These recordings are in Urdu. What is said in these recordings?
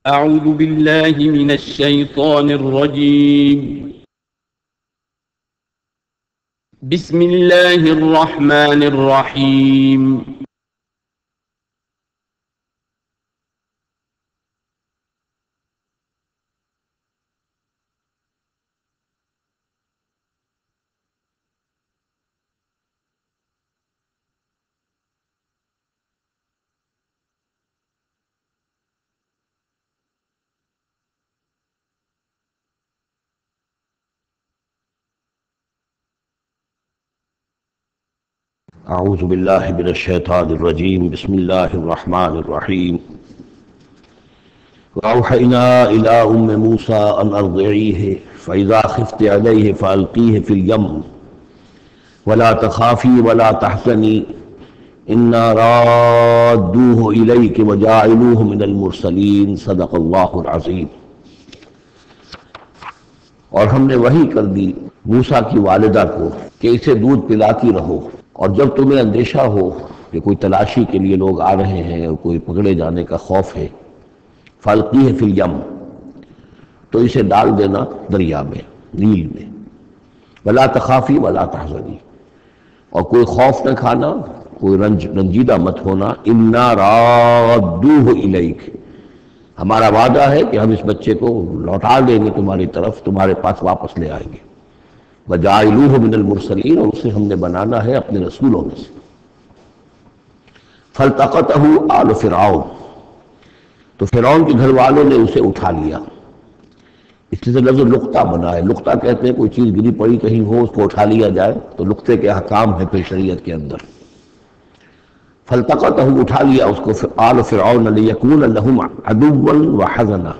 أعوذ بالله من الشيطان الرجيم. بسم الله الرحمن الرحيم. اعوذ باللہ من الشیطان الرجیم بسم اللہ الرحمن الرحیم وأوحینا إلی ام موسیٰ ان ارضعیہ فإذا خفت علیہ فألقیہ فی الیم ولا تخافی ولا تحزنی انا رادوہ الیک وجاعلوہ من المرسلین صدق اللہ العظیم۔ اور ہم نے وحی کر دی موسیٰ کی والدہ کو کہ اسے دودھ پلاتی رہو، اور جب تمہیں اندیشہ ہو کہ کوئی تلاشی کے لیے لوگ آ رہے ہیں اور کوئی پکڑے جانے کا خوف ہے، فَالْقِيهِ فِي الْيَمِّ، تو اسے ڈال دینا دریا میں، نیل میں، وَلَا تَخَافِي وَلَا تَحْزَنِي، اور کوئی خوف نہ کھانا، کوئی رنجیدہ مت ہونا، إِنَّا رَادُّوهُ إِلَيْكَ، ہمارا وعدہ ہے کہ ہم اس بچے کو لوٹا دیں گے تمہاری طرف، تمہارے پاس واپس لے آئیں گے، وَجَعَلُوهُ مِنَ الْمُرْسَلِينَ، اور اسے ہم نے بنانا ہے اپنے رسولوں میں سے۔ فَالْتَقَطَهُ آلُ فِرْعَوْنَ، تو فرعون کے گھر والوں نے اسے اٹھا لیا، اس لیے لفظ لقطہ بنا ہے۔ لقطہ کہتے ہیں کوئی چیز گری پڑی کہیں ہو اس کو اٹھا لیا جائے، تو لقطے کے احکام ہے پھر شریعت کے اندر۔ فَالْتَقَطَهُ، اٹھا لیا اس کو آلُ فِرْعَوْنَ لِيَكُونَ لَهُمْ عَدُوًّا وَحَزَنًا،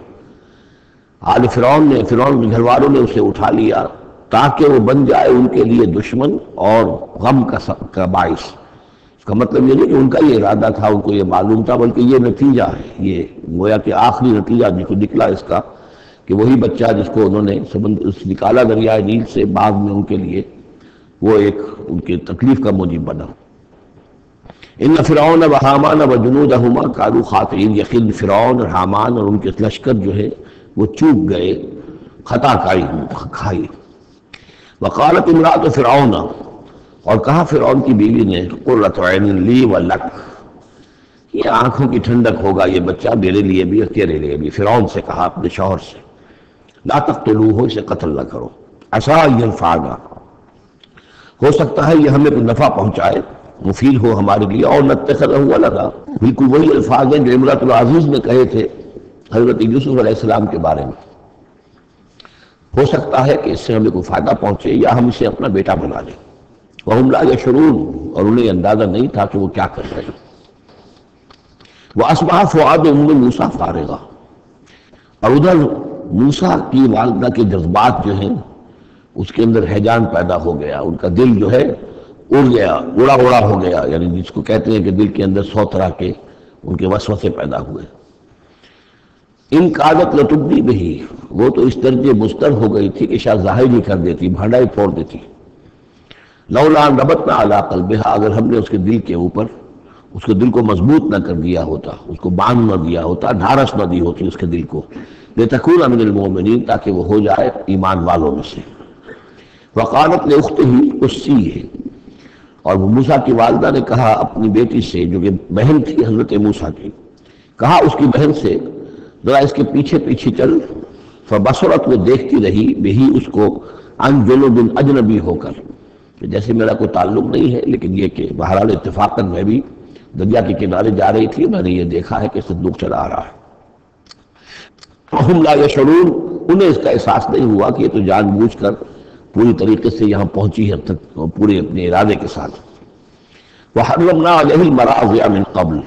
آل فرعون نے، فرعون کے گھر والوں نے اسے اٹھا لیا تاکہ وہ بن جائے ان کے لیے دشمن اور غم کا باعث۔ اس کا مطلب یہ نہیں کہ ان کا یہ ارادہ تھا، ان کو یہ معلوم تھا، بلکہ یہ نتیجہ ہے، یہ گویا کہ آخری نتیجہ جس کو نکلا اس کا، کہ وہی بچہ جس کو انہوں نے نکالا دریائے نیل سے، بعد میں ان کے لیے وہ ایک ان کی تکلیف کا موجب بنا۔ ان فرعون و حامان و جنودہما کانوا خاطئین، یقین فرعون اور حامان اور ان کے لشکر جو ہے وہ چوک گئے، خطا کھائی۔ وقالت امرأۃ فرعون، اور کہا فرعون کی بیوی نے، قرۃ عین لی ولک، یہ آنکھوں کی ٹھنڈک ہوگا یہ بچہ میرے لیے بھی اور تیرے لیے بھی۔ فرعون سے کہا اپنے شوہر سے، لا تقتلوہ، اسے قتل نہ کرو، عسیٰ ان ینفعنا، ہو سکتا ہے یہ ہمیں کوئی نفع پہنچائے، مفید ہو ہمارے لیے، اور نتخذہ ولدا، بالکل وہی الفاظ ہیں جو امرأۃ العزیز نے کہے تھے حضرت یوسف علیہ السلام کے بارے میں، ہو سکتا ہے کہ اس سے ہمیں کوئی فائدہ پہنچے یا ہم اسے اپنا بیٹا بنا لیں۔ وَهُمْ لَا يَشْعُرُونَ، اور انہیں اندازہ نہیں تھا کہ وہ کیا کر رہے ہیں۔ وَأَصْبَحَ فُؤَادُ أُمِّ مُوسَىٰ فَارِغًا، اور ادھر موسیٰ کی والدہ کے جذبات جو ہیں اس کے اندر ہیجان پیدا ہو گیا، ان کا دل جو ہے اڑ گیا، اڑا ہو گیا، یعنی جس کو کہتے ہیں کہ دل کے اندر 100 طرح کے ان کے وسوسے پیدا ہوئے۔ ان کادت لتبدی بہ، وہ تو اس درجے مضطر ہو گئی تھی کہ شاید ظاہر ہی کر دیتی، بھانڈا ہی پھوڑ دیتی۔ لولا ان ربطنا علی قلبہا، اگر ہم نے اس کے دل کے اوپر اس کے دل کو مضبوط نہ کر دیا ہوتا، اس کو باندھ نہ دیا ہوتا، ڈھارس نہ دی ہوتی اس کے دل کو، لتکون من المؤمنین، تاکہ وہ ہو جائے ایمان والوں میں سے۔ وقالت لاختہ قصیہ، اور موسیٰ کی والدہ نے کہا اپنی بیٹی سے جو کہ بہن تھی حضرت موسیٰ کی، کہا اس کی بہن سے، ذرا اس کے پیچھے پیچھے چل۔ فبصرت، وہ دیکھتی رہی، بہی اس کو، عن جنب، اجنبی ہو کر، کہ جیسے میرا کوئی تعلق نہیں ہے، لیکن یہ کہ بہرحال اتفاقاً میں بھی دریا کے کنارے جا رہی تھی، میں نے یہ دیکھا ہے کہ صندوق چلا آ رہا ہے۔ وَهُمْ لَا يَشْعُرُونَ، انہیں اس کا احساس نہیں ہوا کہ یہ تو جان بوجھ کر پوری طریقے سے یہاں پہنچی ہے، تک پورے اپنے ارادے کے ساتھ۔ وَحَرَّمْنَا عَلَيْهِ الْمَرَاضِعَ مِنْ قَبْلُ،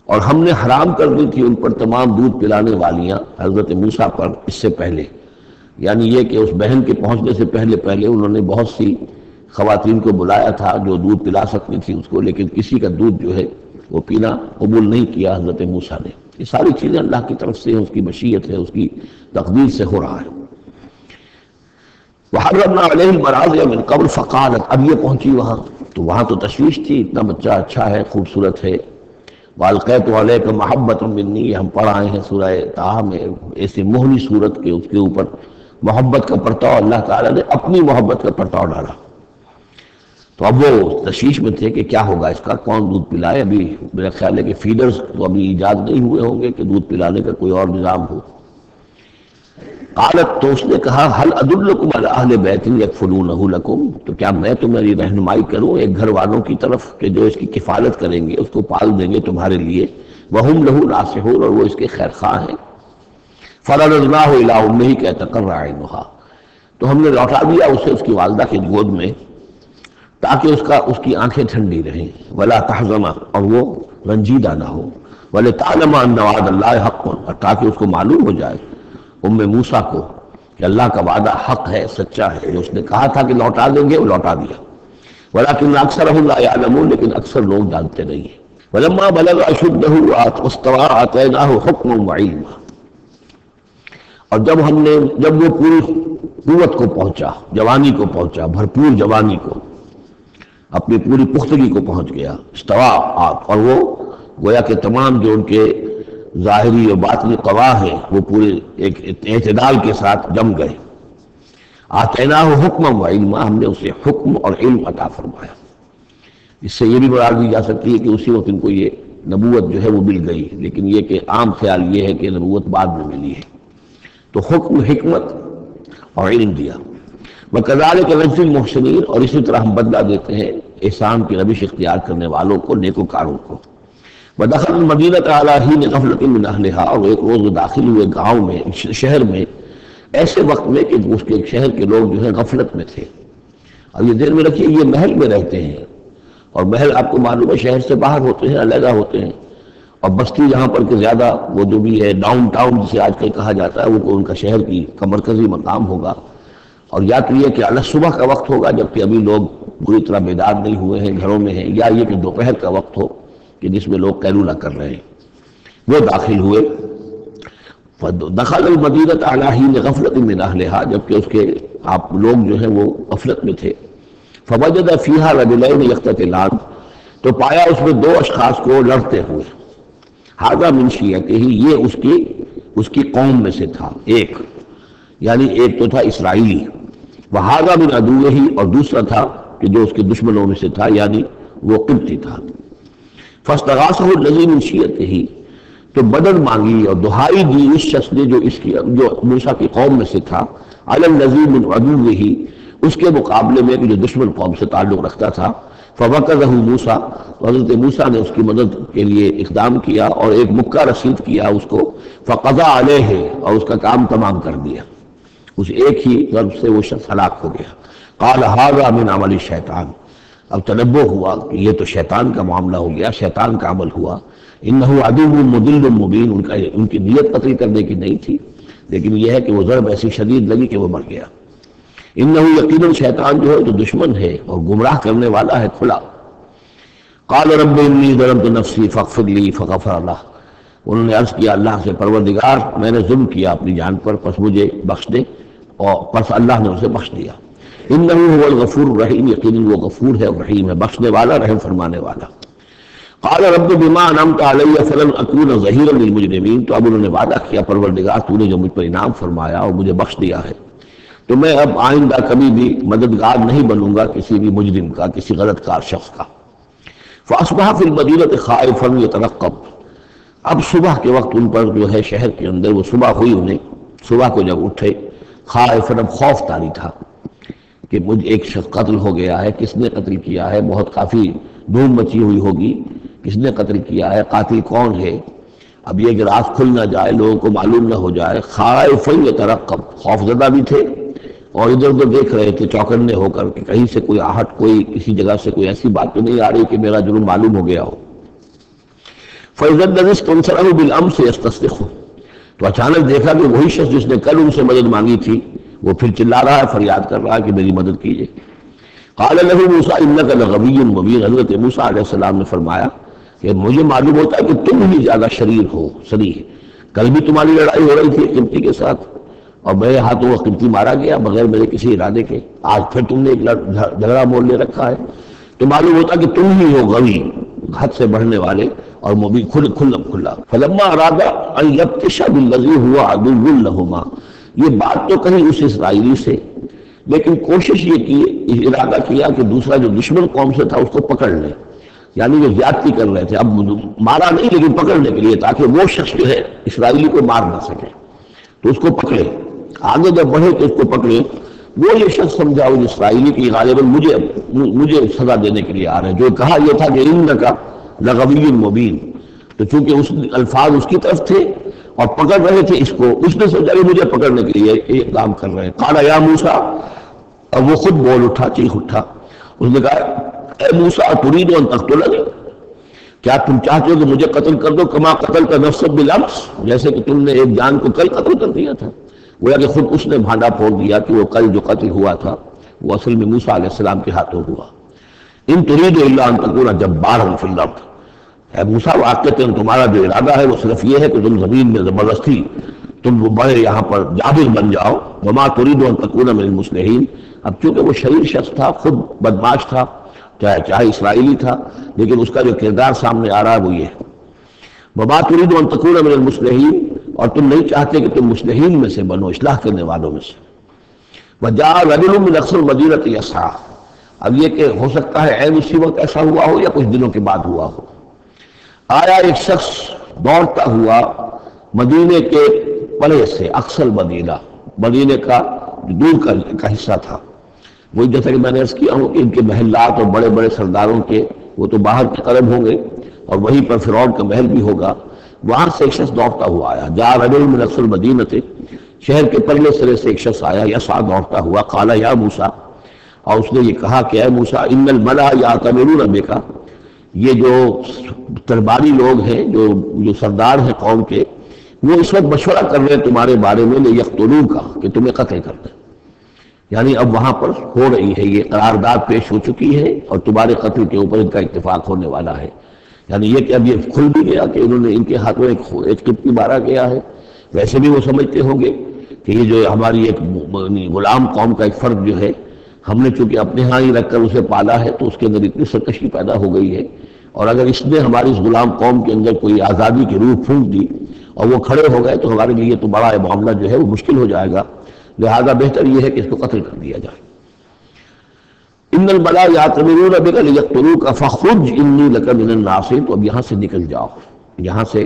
اور ہم نے حرام کر دی تھی ان پر تمام دودھ پلانے والیاں حضرت موسیٰ پر اس سے پہلے، یعنی یہ کہ اس بہن کے پہنچنے سے پہلے انہوں نے بہت سی خواتین کو بلایا تھا جو دودھ پلا سکتی تھی اس کو، لیکن کسی کا دودھ جو ہے وہ پینا قبول نہیں کیا حضرت موسیٰ نے۔ یہ ساری چیزیں اللہ کی طرف سے، اس کی مشیت ہے، اس کی تقدیر سے ہو رہا ہے۔ وَحَرَّمْنَا عَلَيْهِ الْمَرَاضِعَ مِنْ قَبْلُ فَقَالَتْ، اب یہ پہنچی وہاں تو وہاں تو تشویش تھی، اتنا بچہ اچھا ہے، خوبصورت ہے، والقیت علیک محبۃ منی، یہ ہم پڑھ آئے ہیں سورہ طٰہٰ میں، ایسی مہلی صورت کے اس کے اوپر محبت کا پرتاؤ اللہ تعالیٰ نے اپنی محبت کا پرتاؤ ڈالا۔ تو اب وہ تشویش میں تھے کہ کیا ہوگا اس کا، کون دودھ پلائے۔ ابھی میرا خیال ہے کہ فیڈرز تو ابھی ایجاد نہیں ہوئے ہوں گے کہ دودھ پلانے کا کوئی اور نظام ہو۔ قالت، تو اس نے کہا، هل ادلکم علی اہل بیت یکفلونہ لکم، تو کیا میں تمہاری رہنمائی کروں ایک گھر والوں کی طرف کہ جو اس کی کفالت کریں گے، اس کو پال دیں گے تمہارے لیے، وہم لہ ناصحون، اور وہ اس کے خیر خواہ ہیں۔ فرددناہ الی امہ کی تقر عینہا، تو ہم نے لوٹا دیا اسے اس کی والدہ کی گود میں تاکہ اس کی آنکھیں ٹھنڈی رہیں، ولا تحزن، اور وہ رنجیدہ نہ ہو، ولتعلم ان وعد اللہ حق، اور تاکہ اس کو معلوم ہو جائے ام موسیٰ کو کہ اللہ کا وعدہ حق ہے، سچا ہے، جو اس نے کہا تھا کہ لوٹا دیں گے وہ لوٹا دیا۔ ولکن اکثرهم لا يعلمون، لیکن اکثر لوگ جانتے نہیں ہیں۔ ولما بلغ اشدہ واستوى آتیناہ حکما وعلما، اور جب وہ پوری قوت کو پہنچا، جوانی کو پہنچا، بھرپور جوانی کو، اپنی پوری پختگی کو پہنچ گیا، استوا، اور وہ گویا کہ تمام جو ان کے ظاہری اور باطنی قواہ ہیں وہ پورے ایک اعتدال کے ساتھ جم گئے۔ آتیناہ حکما و علما، ہم نے اسے حکم اور علم عطا فرمایا۔ اس سے یہ بھی مراد دی جا سکتی ہے کہ اسی وقت ان کو یہ نبوت جو ہے وہ مل گئی، لیکن یہ کہ عام خیال یہ ہے کہ نبوت بعد میں ملی ہے۔ تو حکم، حکمت اور علم دیا۔ وَكَذَلِكَ نَجْزِي الْمُحْسِنِينَ، اور اسی طرح ہم بدلہ دیتے ہیں احسان کی روش اختیار کرنے والوں کو، نیکوکاروں کو۔ وَدَخَلَ الْمَدِينَةَ عَلَىٰ حِينِ غَفْلَةٍ مِّنْ أَهْلِهَا، اور ایک روز وہ داخل ہوئے گاؤں میں، شہر میں، ایسے وقت میں کہ اس کے شہر کے لوگ جو ہیں غفلت میں تھے۔ اب یہ ذہن میں رکھیے یہ محل میں رہتے ہیں، اور محل آپ کو معلوم ہے شہر سے باہر ہوتے ہیں، علیحدہ ہوتے ہیں، اور بستی جہاں پر کہ زیادہ وہ جو بھی ہے ڈاؤن ٹاؤن جسے آج کل کہا جاتا ہے، وہ ان کا شہر کا مرکزی مقام ہوگا۔ اور یا تو یہ کہ اعلیٰ صبح کا وقت ہوگا جبکہ ابھی لوگ پوری طرح بیدار نہیں ہوئے ہیں، گھروں میں ہیں، یا یہ کہ دوپہر کا وقت ہو کہ جس میں لوگ قیلولہ کر رہے ہیں۔ وہ داخل ہوئے، دخل المدینۃ علی حین غفلۃ من اہلہا، جبکہ اس کے آپ لوگ جو ہیں وہ غفلت میں تھے۔ فوجد فیہا رجلین یقتتلان، تو پایا اس میں دو اشخاص کو لڑتے ہوئے۔ ھذا من شیعتہ، یہ اس کی قوم میں سے تھا، ایک یعنی ایک تو تھا اسرائیلی، وھذا من عدوہ، اور دوسرا تھا کہ جو اس کے دشمنوں میں سے تھا، یعنی وہ قبطی تھا۔ فاستغاثہ الذی من شیعتہ، تو مدد مانگی اور دہائی دی اس شخص نے جو موسیٰ کی قوم میں سے تھا، علی الذی من عدوہ، اس کے مقابلے میں کہ جو دشمن قوم سے تعلق رکھتا تھا۔ فوقظہ موسیٰ، حضرت موسیٰ نے اس کی مدد کے لیے اقدام کیا اور ایک مکہ رسید کیا اس کو، فقضى علیہ، اور اس کا کام تمام کر دیا، اس ایک ہی ضرب سے وہ شخص ہلاک ہو گیا۔ قال ھذا من عمل الشیطان، اب تنبہ ہوا کہ یہ تو شیطان کا معاملہ ہو گیا، شیطان کا عمل ہوا۔ انہ عدو مضل مبین، ان کی نیت قتل کرنے کی نہیں تھی، لیکن یہ ہے کہ وہ ضرب ایسی شدید لگی کہ وہ مر گیا۔ انہ یقیناً شیطان جو ہے تو دشمن ہے اور گمراہ کرنے والا ہے کھلا۔ قال رب انی ظلمت نفسی فاغفر لی، فغفر لہ، انہوں نے عرض کیا اللہ سے، پروردگار میں نے ظلم کیا اپنی جان پر، پس مجھے بخش دے، اور پس اللہ نے اسے بخش دیا۔ انہ هو الغفور الرحیم، یقیناً وہ غفور ہے اور رحیم ہے، بخشنے والا، رحم فرمانے والا۔ قال رب بما انعمت علی فلن اکون ظہیرا للمجرمین، تو اب انہوں نے وعدہ کیا پروردگار تو نے جو مجھ پر انعام فرمایا اور مجھے بخش دیا ہے، تو میں اب آئندہ کبھی بھی مددگار نہیں بنوں گا کسی بھی مجرم کا، کسی غلط کار شخص کا۔ فاصبح فی المدینۃ خائفا یترقب، اب صبح کے وقت ان پر جو ہے شہر کے اندر، وہ صبح ہوئی انہیں، صبح کو جب اٹھے، خائفا، اب خوف طاری تھا کہ مجھ ایک شخص قتل ہو گیا ہے، کس نے قتل کیا ہے، بہت کافی دھوم مچی ہوئی ہوگی، کس نے قتل کیا ہے، قاتل کون ہے، اب یہ کہ راز کھل نہ جائے، لوگوں کو معلوم نہ ہو جائے۔ خائفا یترقب، خوف زدہ بھی تھے اور ادھر ادھر دیکھ رہے تھے چوکنے ہو کر کہ کہیں سے کوئی آہٹ، کوئی کسی جگہ سے کوئی ایسی بات تو نہیں آ رہی کہ میرا جرم معلوم ہو گیا ہو۔ فَإِذَا الَّذِي اسْتَنصَرَهُ بِالْأَمْسِ يَسْتَصْرِخُ، تو اچانک دیکھا کہ وہی شخص جس نے کل ان سے مدد مانگی تھی وہ پھر چلا رہا ہے، فریاد کر رہا ہے کہ میری مدد کیجیے۔ قال له موسیٰ انک لغوی مبین، حضرت موسیٰ علیہ السلام نے فرمایا کہ مجھے معلوم ہوتا ہے کہ تم ہی زیادہ شریر ہو، سریح، کل بھی تمہاری لڑائی ہو رہی تھی قبطی کے ساتھ اور میرے ہاتھوں وہ قبطی مارا گیا بغیر میرے کسی ارادے کے، آج پھر تم نے ایک جھگڑا مول لے رکھا ہے، تو معلوم ہوتا کہ تم ہی ہو غوی، حد سے بڑھنے والے اور مبین کھلا فلما ارادہ ان یبطش بالذی هو عدو لہما، یہ بات تو کہیں اس اسرائیلی سے، لیکن کوشش یہ کی، ارادہ کیا کہ دوسرا جو دشمن قوم سے تھا اس کو پکڑ لے، یعنی وہ زیادتی کر رہے تھے، اب مارا نہیں لیکن پکڑنے کے لیے، تاکہ وہ شخص جو ہے اسرائیلی کو مار نہ سکے تو اس کو پکڑے، آگے جب بڑھے تو اس کو پکڑے۔ وہ یہ شخص سمجھا اس اسرائیلی کی غالباً مجھے سزا دینے کے لیے آ رہے ہیں، جو کہا یہ تھا کہ انکا لغوی مبین، تو چونکہ اس الفاظ اس کی طرف تھے اور پکڑ رہے تھے اس کو، اس نے سمجھا کہ مجھے پکڑنے کے لیے ایک کام کر رہے ہیں۔ قال یا موسیٰ، اب وہ خود بول اٹھا، چیخ اٹھا، اس نے کہا اے موسیٰ ترید ان تقتلنی، کیا تم چاہتے ہو کہ مجھے قتل کر دو، کما قتلت نفسا بالامس، جیسے کہ تم نے ایک جان کو کل قتل کر دیا تھا۔ گویا کہ خود اس نے بھانڈا پھوڑ دیا کہ وہ کل جو قتل ہوا تھا وہ اصل میں موسیٰ علیہ السلام کے ہاتھوں ہوا۔ ان ترید الا ان تکون جبارا فی الارض، اے موسیٰ واقعتاً تمہارا جو ارادہ ہے وہ صرف یہ ہے کہ تم زمین میں زبردستی تم بڑے یہاں پر جابر بن جاؤ، وما ترید ان تکون من المصلحین، اب چونکہ وہ شریر شخص تھا، خود بدمعاش تھا، چاہے اسرائیلی تھا، لیکن اس کا جو کردار سامنے آ رہا ہے وہ یہ ہے، وما ترید ان تکون من المصلحین، اور تم نہیں چاہتے کہ تم مصلحین میں سے بنو، اصلاح کرنے والوں میں سے۔ وجاء رجل من اقصى المدینۃ یسعی، اب یہ کہ ہو سکتا ہے عین اسی وقت ایسا ہوا ہو یا کچھ دنوں کے بعد ہوا ہو، آیا ایک شخص دوڑتا ہوا مدینے کے پلے سے، اقصى المدینہ، مدینے کا دور کا حصہ تھا، وہی جیسا کہ میں نے عرض کیا ہوں کہ ان کے محلات اور بڑے بڑے سرداروں کے وہ تو باہر کی طرف ہوں گے اور وہیں پر فرعون کا محل بھی ہوگا، وہاں سے ایک شخص دوڑتا ہوا آیا، جاء رجل من اقصى المدینۃ، شہر کے پرلے سرے سے ایک شخص آیا، یسعی دوڑتا ہوا، قال یا موسیٰ، اور اس نے یہ کہا کہ اے موسیٰ ان الملأ یأتمرون بک، یہ جو درباری لوگ ہیں، جو سردار ہیں قوم کے، وہ اس وقت مشورہ کر رہے ہیں تمہارے بارے میں لیقتلوک، کہ تمہیں قتل کر دیں، یعنی اب وہاں پر ہو رہی ہے، یہ قرارداد پیش ہو چکی ہے اور تمہارے قتل کے اوپر ان کا اتفاق ہونے والا ہے، یعنی یہ کہ اب یہ کھل بھی گیا کہ انہوں نے ان کے ہاتھوں ایک قبطی مارا گیا ہے۔ ویسے بھی وہ سمجھتے ہوں گے کہ یہ جو ہماری ایک غلام قوم کا ایک فرد جو ہے، ہم نے چونکہ اپنے ہاں ہی رکھ کر اسے پالا ہے تو اس کے اندر اتنی سرکشی پیدا ہو گئی ہے، اور اگر اس نے ہماری اس غلام قوم کے اندر کوئی آزادی کی روح پھونک دی اور وہ کھڑے ہو گئے تو ہمارے لیے تو بڑا معاملہ جو ہے وہ مشکل ہو جائے گا، لہذا بہتر یہ ہے کہ اس کو قتل کر دیا جائے۔ ان الملأ یأتمرون بک لیقتلوک فاخرج انی لک من الناصرین، تو اب یہاں سے نکل جاؤ، یہاں سے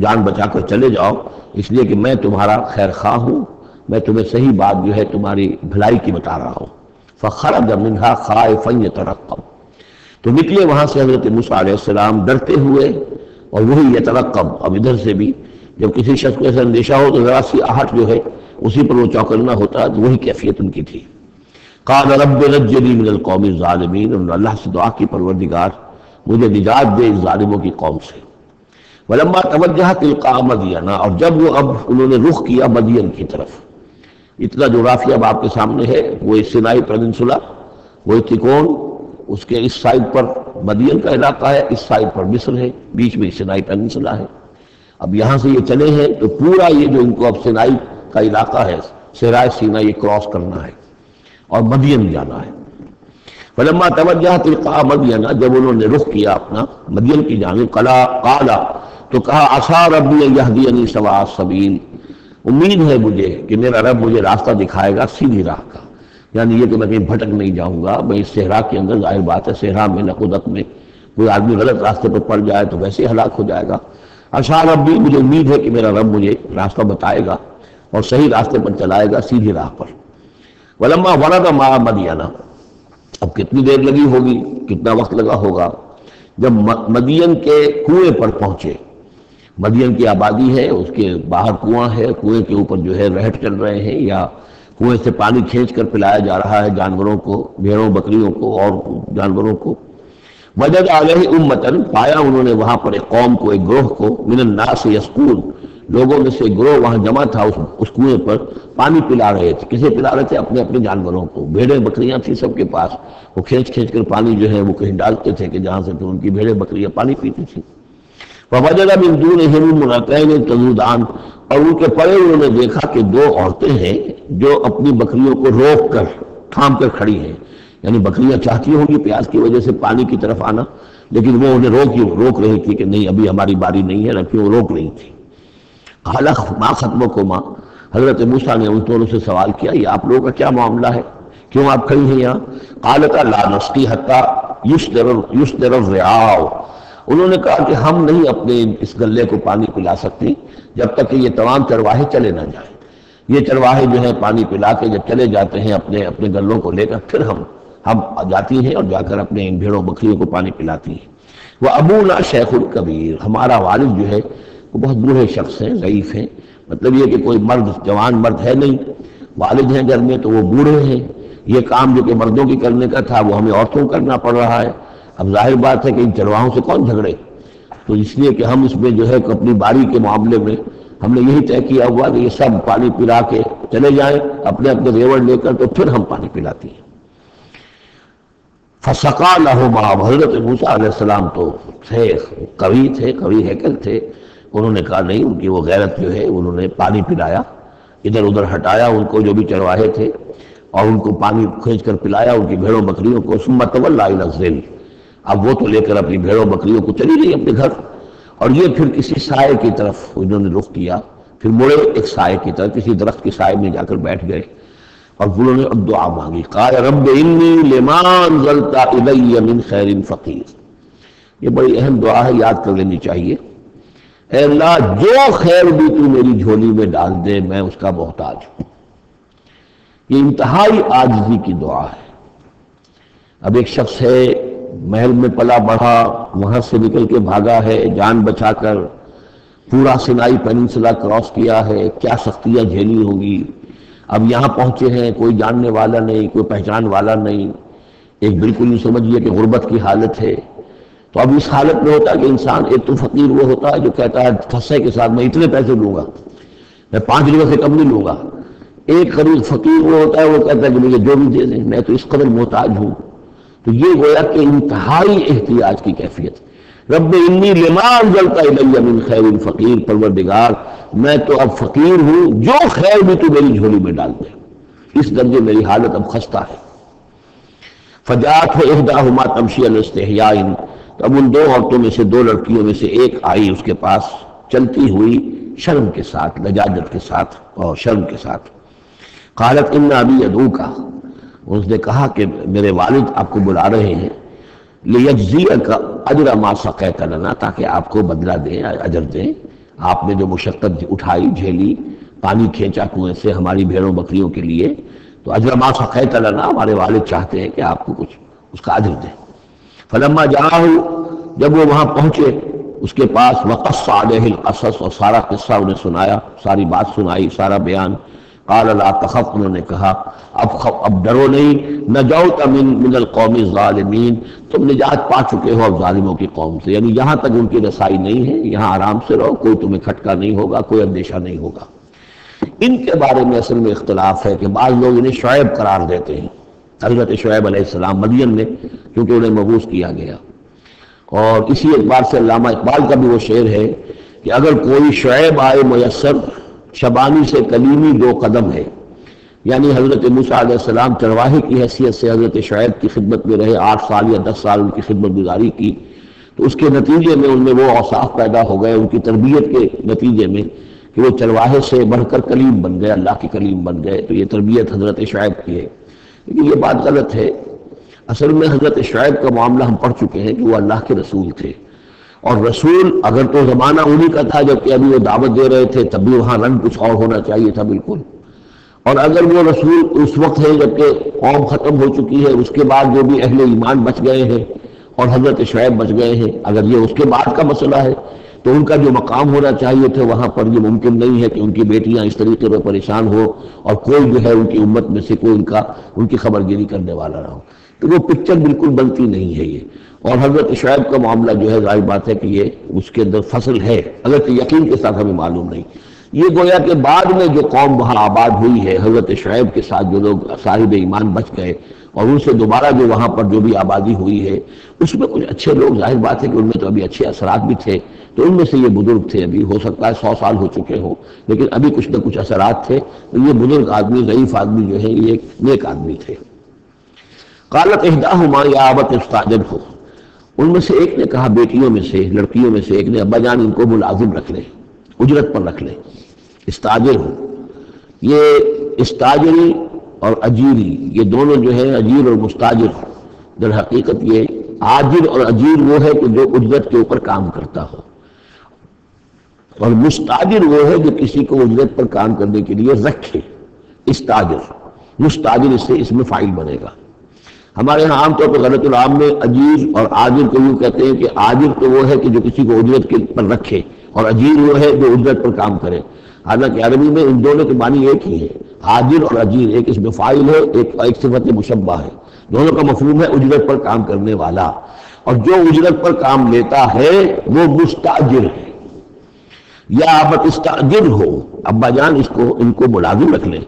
جان بچا کر چلے جاؤ، اس لیے کہ میں تمہارا خیر خواہ ہوں، میں تمہیں صحیح بات جو ہے تمہاری بھلائی کی بتا رہا ہوں۔ فخرج منها خائفا يترقب، تو نکلے وہاں سے حضرت موسیٰ علیہ السلام ڈرتے ہوئے، اور وہی یترقب، اب ادھر سے بھی جب کسی شخص کو ایسا اندیشہ ہو تو ذرا سی آہٹ جو ہے اسی پر وہ چوکنا ہوتا ہے، تو وہی کیفیت ان کی تھی۔ قال رب نجنی من القوم الظالمین، انہوں نے اللہ سے دعا کی پروردگار مجھے نجات دے اس ظالموں کی قوم سے۔ ولما توجہ تلقاء مدین، اور جب وہ اب انہوں نے رخ کیا مدین کی طرف، اتنا جو رافیہ اب آپ کے سامنے ہے وہ سینائی پیننسولا، وہ تکون، اس کے اس سائڈ پر مدین کا علاقہ ہے، اس سائڈ پر مصر ہے، بیچ میں سینائی پیننسولا ہے۔ اب یہاں سے یہ چلے ہیں تو پورا یہ جو ان کو اب سینائی کا علاقہ ہے، صحرائے سینا، یہ کراس کرنا ہے اور مدین جانا ہے۔ فلما توجہ تلقاء مدین، جب انہوں نے رخ کیا اپنا مدین کی جانب، قال، تو کہا عسیٰ ربی ان یہدینی سواء السبیل، امید ہے مجھے کہ میرا رب مجھے راستہ دکھائے گا سیدھی راہ کا، یعنی یہ کہ میں کہیں بھٹک نہیں جاؤں گا، میں اس صحرا کے اندر، ظاہر بات ہے صحرا میں نقودت میں کوئی آدمی غلط راستے پر پڑ جائے تو ویسے ہلاک ہو جائے گا۔ عسیٰ ربی، مجھے امید ہے کہ میرا رب مجھے راستہ بتائے گا اور صحیح راستے پر چلائے گا، سیدھی راہ پر۔ ولما ورد ماء مدین، اب کتنی دیر لگی ہوگی، کتنا وقت لگا ہوگا، جب مدین کے کنویں پر پہنچے، مدین کی آبادی ہے، اس کے باہر کنواں ہے، کنویں کے اوپر جو ہے رہٹ چل رہے ہیں یا کنویں سے پانی کھینچ کر پلایا جا رہا ہے جانوروں کو، بھیڑوں بکریوں کو اور جانوروں کو۔ وجد علیہ امتن، پایا انہوں نے وہاں پر ایک قوم کو، ایک گروہ کو، من الناس یسقون، لوگوں میں سے گروہ وہاں جمع تھا اس کنویں پر، پانی پلا رہے تھے۔ کسے پلا رہے تھے؟ اپنے اپنے جانوروں کو، بھیڑیں بکریاں تھیں سب کے پاس، وہ کھینچ کھینچ کر پانی جو ہے وہ کہیں ڈالتے تھے کہ جہاں سے تو ان کی بھیڑیں بکریاں پانی پیتی تھیں۔ فوجد من دونہم امرأتین تذودان، اور ان کے پرے انہوں نے دیکھا کہ دو عورتیں ہیں جو اپنی بکریوں کو روک کر تھام کر کھڑی ہیں، یعنی بکریاں چاہتی ہوں گی پیاس کی وجہ سے پانی کی طرف آنا، لیکن وہ انہیں روک رہی تھی کہ نہیں ابھی ہماری باری نہیں ہے، رکھیں، وہ روک رہی تھی۔ قال ما خطبکما، حضرت موسیٰ نے ان دونوں سے سوال کیا یہ آپ لوگوں کا کیا معاملہ ہے، کیوں آپ کھڑی ہیں یہاں؟ قالتا لا نسقی حتی یصدر الرعاء، انہوں نے کہا کہ ہم نہیں اپنے اس گلے کو پانی پلا سکتی جب تک کہ یہ تمام چرواہے چلے نہ جائیں۔ یہ چرواہے جو ہیں پانی پلا کے جب چلے جاتے ہیں اپنے گلوں کو لے کر، پھر ہم جاتی ہیں اور جا کر اپنے ان بھیڑوں بکریوں کو پانی پلاتی ہیں۔ وہ ابونا شیخ الکبیر، ہمارا والد جو ہے وہ بہت بوڑھے شخص ہیں، ضعیف ہیں، مطلب یہ کہ کوئی مرد جوان مرد ہے نہیں، والد ہیں گھر میں تو وہ بوڑھے ہیں، یہ کام جو کہ مردوں کی کرنے کا تھا وہ ہمیں عورتوں کو کرنا پڑ رہا ہے۔ اب ظاہر بات ہے کہ ان چرواہوں سے کون جھگڑے، تو اس لیے کہ ہم اس میں جو ہے اپنی باری کے معاملے میں ہم نے یہی طے کیا ہوا کہ یہ سب پانی پلا کے چلے جائیں اپنے ریوڑ لے کر، تو پھر ہم پانی پلاتی ہیں۔ فسقا لہما، حضرت موسیٰ علیہ السلام تو تھے قوی ہیکل تھے، انہوں نے کہا نہیں، ان کی وہ غیرت جو ہے، انہوں نے پانی پلایا، ادھر ادھر ہٹایا ان کو جو بھی چرواہے تھے اور ان کو پانی کھینچ کر پلایا ان کی بھیڑوں بکریوں کو۔ ثم تولی الی الظل، اب وہ تو لے کر اپنی بھیڑوں بکریوں کو چلی گئی اپنے گھر، اور یہ پھر کسی سائے کی طرف انہوں نے رخ کیا، پھر مڑے ایک سائے کی طرف، کسی درخت کے سائے میں جا کر بیٹھ گئے اور انہوں نے دعا مانگی۔ قال رب انی لما انزلت الی من خیر فقیر، یہ بڑی اہم دعا ہے، یاد کر لینی چاہیے۔ اے اللہ جو خیر بھی تو میری جھولی میں ڈال دے میں اس کا محتاج ہوں۔ یہ انتہائی عاجزی کی دعا ہے۔ اب ایک شخص ہے، محل میں پلا بڑھا، وہاں سے نکل کے بھاگا ہے جان بچا کر، پورا سینائی پیننسلا کراس کیا ہے، کیا سختیاں جھیلی ہوں گی، اب یہاں پہنچے ہیں، کوئی جاننے والا نہیں، کوئی پہچان والا نہیں، ایک بالکل یہ سمجھیے کہ غربت کی حالت ہے۔ تو اب اس حالت میں ہوتا ہے کہ انسان، ایک تو فقیر وہ ہوتا ہے جو کہتا ہے ٹھسے کے ساتھ میں اتنے پیسے لوں گا، میں 5 روپے سے کم نہیں لوں گا۔ ایک قریب فقیر وہ ہوتا ہے، وہ کہتا ہے کہ مجھے جو بھی دے دیں، میں تو اس قدر محتاج ہوں۔ تو یہ گویا کہ انتہائی احتیاج کی کیفیت۔ رب انی لما انزلت الی من خیر فقیر، پروردگار میں تو اب فقیر ہوں، جو خیر بھی تو میری جھولی میں ڈال دے، اس درجے میری حالت اب خستہ ہے۔ فجاءت احداہما تمشی علی استحیاء، اب ان 2 عورتوں میں سے 2 لڑکیوں میں سے ایک آئی اس کے پاس چلتی ہوئی شرم کے ساتھ، لجاجت کے ساتھ اور شرم کے ساتھ۔ قالت ان ابی یدعوک، اس نے کہا کہ میرے والد آپ کو بلا رہے ہیں، لیجزیک اجر ما سقیت لنا، تاکہ آپ کو بدلہ دیں، اجر دیں، آپ نے جو مشقت اٹھائی جھیلی، پانی کھینچا کنویں سے ہماری بھیڑوں بکریوں کے لیے، تو اجر ما سقیت لنا، ہمارے والد چاہتے ہیں کہ آپ کو کچھ اس کا اجر دیں۔ فلما جاءہ، جب وہ وہاں پہنچے اس کے پاس، وقص علیہ القصص، اور سارا قصہ انہیں سنایا، ساری بات سنائی، سارا بیان۔ قال لا تخف، انہوں نے کہا اب ڈرو نہیں، نجوت من القوم الظالمین، تم نجات پا چکے ہو اب ظالموں کی قوم سے، یعنی یہاں تک ان کی رسائی نہیں ہے، یہاں آرام سے رہو، کوئی تمہیں کھٹکا نہیں ہوگا، کوئی اندیشہ نہیں ہوگا۔ ان کے بارے میں اصل میں اختلاف ہے کہ بعض لوگ انہیں شعیب قرار دیتے ہیں، حضرت شعیب علیہ السلام مدین میں، کیونکہ انہیں مبعوث کیا گیا۔ اور اسی اعتبار سے علامہ اقبال کا بھی وہ شعر ہے کہ اگر کوئی شعیب آئے میسر، شبانی سے کلیمی 2 قدم ہے، یعنی حضرت موسیٰ علیہ السلام چرواہے کی حیثیت سے حضرت شعیب کی خدمت میں رہے، 8 سال یا 10 سال ان کی خدمت گزاری کی، تو اس کے نتیجے میں ان میں وہ اوصاف پیدا ہو گئے، ان کی تربیت کے نتیجے میں، کہ وہ چرواہے سے بڑھ کر کلیم بن گئے، اللہ کے کلیم بن گئے۔ تو یہ تربیت حضرت شعیب کی ہے، لیکن یہ بات غلط ہے۔ اصل میں حضرت شعیب کا معاملہ ہم پڑھ چکے ہیں کہ وہ اللہ کے رسول تھے، اور رسول اگر تو زمانہ انہی کا تھا جبکہ ابھی وہ دعوت دے رہے تھے، تب بھی وہاں رنگ کچھ اور ہونا چاہیے تھا بالکل، اور اگر وہ رسول اس وقت ہے جبکہ قوم ختم ہو چکی ہے، اس کے بعد جو بھی اہل ایمان بچ گئے ہیں اور حضرت شعیب بچ گئے ہیں، اگر یہ اس کے بعد کا مسئلہ ہے تو ان کا جو مقام ہونا چاہیے تھا وہاں پر یہ ممکن نہیں ہے کہ ان کی بیٹیاں اس طریقے پر پریشان ہو اور کوئی جو ہے ان کی امت میں سے کوئی ان کی خبر گیری کرنے والا نہ ہو، تو وہ پکچر بالکل بنتی نہیں ہے یہ۔ اور حضرت شعیب کا معاملہ جو ہے ظاہر بات ہے کہ یہ اس کے اندر فصل ہے، اگر کہ یقین کے ساتھ ہمیں معلوم نہیں۔ یہ گویا کہ بعد میں جو قوم وہاں آباد ہوئی ہے حضرت شعیب کے ساتھ، جو لوگ صاحب ایمان بچ گئے اور ان سے دوبارہ جو وہاں پر جو بھی آبادی ہوئی ہے، اس میں کچھ اچھے لوگ، ظاہر بات ہے کہ ان میں تو ابھی اچھے اثرات بھی تھے، تو ان میں سے یہ بزرگ تھے، ابھی ہو سکتا ہے 100 سال ہو چکے ہوں، لیکن ابھی کچھ نہ کچھ اثرات تھے، تو یہ بزرگ آدمی، ضعیف آدمی جو ہے، یہ ایک نیک آدمی تھے۔ قالت احداہما یا ابت استاجرہ، ان میں سے ایک نے کہا، بیٹیوں میں سے، لڑکیوں میں سے ایک نے، ابا جان ان کو ملازم رکھ لیں، اجرت پر رکھ لیں، استاجر ہو۔ یہ استاجری اور اجیری، یہ دونوں جو ہے اجیر اور مستاجر، در حقیقت یہ آجر اور اجیر وہ ہے کہ جو اجرت کے اوپر کام کرتا ہو، اور مستاجر وہ ہے جو کسی کو اجرت پر کام کرنے کے لیے رکھے، استاجر۔ مستاجر اس سے اس میں فاعل بنے گا۔ ہمارے یہاں عام طور پر غلط العام میں اجیر اور آجر کو یوں کہتے ہیں کہ آجر تو وہ ہے کہ جو کسی کو اجرت کے پر رکھے، اور اجیر وہ ہے جو اجرت پر کام کرے۔ حالانکہ عربی میں ان دونوں کے معنی ایک ہی ہے، آجر اور اجیر، ایک اس میں فاعل ہے، ایک صفت مشبہ ہے، دونوں کا مفہوم ہے اجرت پر کام کرنے والا، اور جو اجرت پر کام لیتا ہے وہ مستاجر ہے۔ یا ابت استاجر ہو، ابا جان ان کو ملازم رکھ لیں۔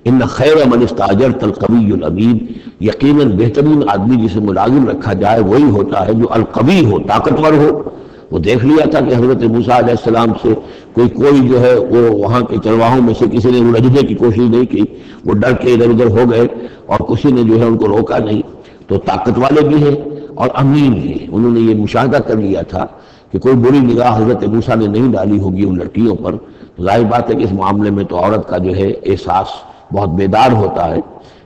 ان خیر من استاجرت القوی الامین، یقیناً بہترین آدمی جسے ملازم رکھا جائے وہی ہوتا ہے جو القوی ہو، طاقتور ہو۔ وہ دیکھ لیا تھا کہ حضرت موسیٰ علیہ السلام سے کوئی جو ہے وہ وہاں کے چرواہوں میں سے کسی نے الجھنے کی کوشش نہیں کی، وہ ڈر کے ادھر ادھر ہو گئے اور کسی نے جو ہے ان کو روکا نہیں۔ تو طاقت والے بھی ہیں اور امین بھی ہیں۔ انہوں نے یہ مشاہدہ کر لیا تھا کہ کوئی بری نگاہ حضرت موسیٰ نے نہیں ڈالی ہوگی ان لڑکیوں پر۔ ظاہر بات ہے کہ اس معاملے میں تو عورت کا جو ہے احساس بہت بیدار ہوتا ہے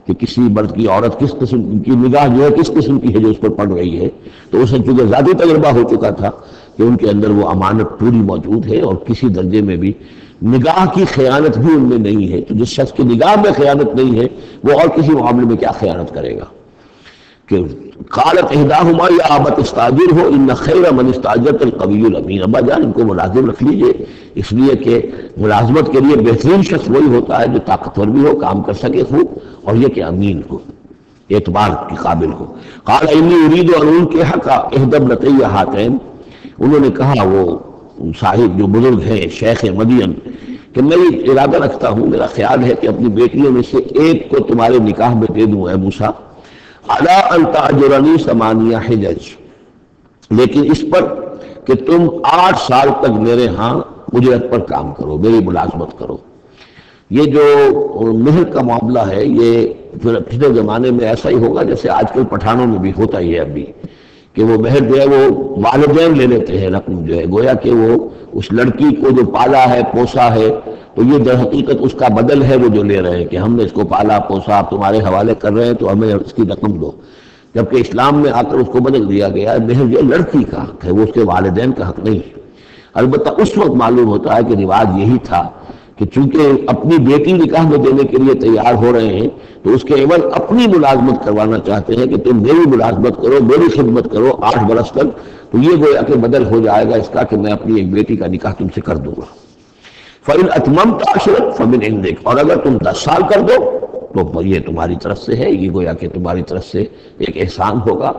کہ کسی مرد کی عورت کس قسم کی نگاہ جو ہے کس قسم کی ہے جو اس پر پڑ رہی ہے۔ تو اسے چونکہ ذاتی تجربہ ہو چکا تھا کہ ان کے اندر وہ امانت پوری موجود ہے، اور کسی درجے میں بھی نگاہ کی خیانت بھی ان میں نہیں ہے۔ تو جس شخص کی نگاہ میں خیانت نہیں ہے وہ اور کسی معاملے میں کیا خیانت کرے گا؟ کہ قالت احداہما یا ابت استاجر ہو ان خیر من استاجرت القوی الامین، ابا جان ان کو ملازم رکھ لیجئے، اس لیے کہ ملازمت کے لیے بہترین شخص وہی ہوتا ہے جو طاقتور بھی ہو، کام کر سکے خوب، اور یہ کہ امین ہو، اعتبار کے قابل ہو۔ قال انی اريد ان انکحک احدی ابنتی ہاتین، انہوں نے کہا وہ صاحب جو بزرگ ہیں شیخ مدین کہ میں یہ ارادہ رکھتا ہوں، میرا خیال ہے کہ اپنی بیٹیوں میں سے ایک کو تمہارے نکاح میں دے دوں اے موسیٰ، علی ان تأجرنی ثمانیہ حجج، لیکن اس پر کہ تم 8 سال تک میرے ہاں اجرت پر کام کرو، میری ملازمت کرو۔ یہ جو مہر کا معاملہ ہے یہ پچھلے زمانے میں ایسا ہی ہوگا جیسے آج کل پٹھانوں میں بھی ہوتا ہی ہے ابھی، کہ وہ مہر جو ہے وہ والدین لے لیتے ہیں رقم جو ہے، گویا کہ وہ اس لڑکی کو جو پالا ہے پوسا ہے تو یہ در حقیقت اس کا بدل ہے وہ جو لے رہے ہیں کہ ہم نے اس کو پالا پوسا، آپ تمہارے حوالے کر رہے ہیں تو ہمیں اس کی رقم دو۔ جبکہ اسلام میں آ کر اس کو بدل دیا گیا، مہر جو لڑکی کا حق ہے، وہ اس کے والدین کا حق نہیں ہے۔ البتہ اس وقت معلوم ہوتا ہے کہ رواج یہی تھا کہ چونکہ اپنی بیٹی نکاح میں دینے کے لیے تیار ہو رہے ہیں تو اس کے عوض اپنی ملازمت کروانا چاہتے ہیں کہ تم میری ملازمت کرو، میری خدمت کرو 8 برس تک، تو یہ گویا کہ بدل ہو جائے گا اس کا کہ میں اپنی ایک بیٹی کا نکاح تم سے کر دوں گا۔ فَإِنْ أَتْمَمْتَ عَشْرًا فَمِنْ عِنْدِكَ، اور اگر تم 10 سال کر دو تو یہ تمہاری طرف سے ہے، یہ گویا کہ تمہاری طرف سے ایک احسان ہوگا۔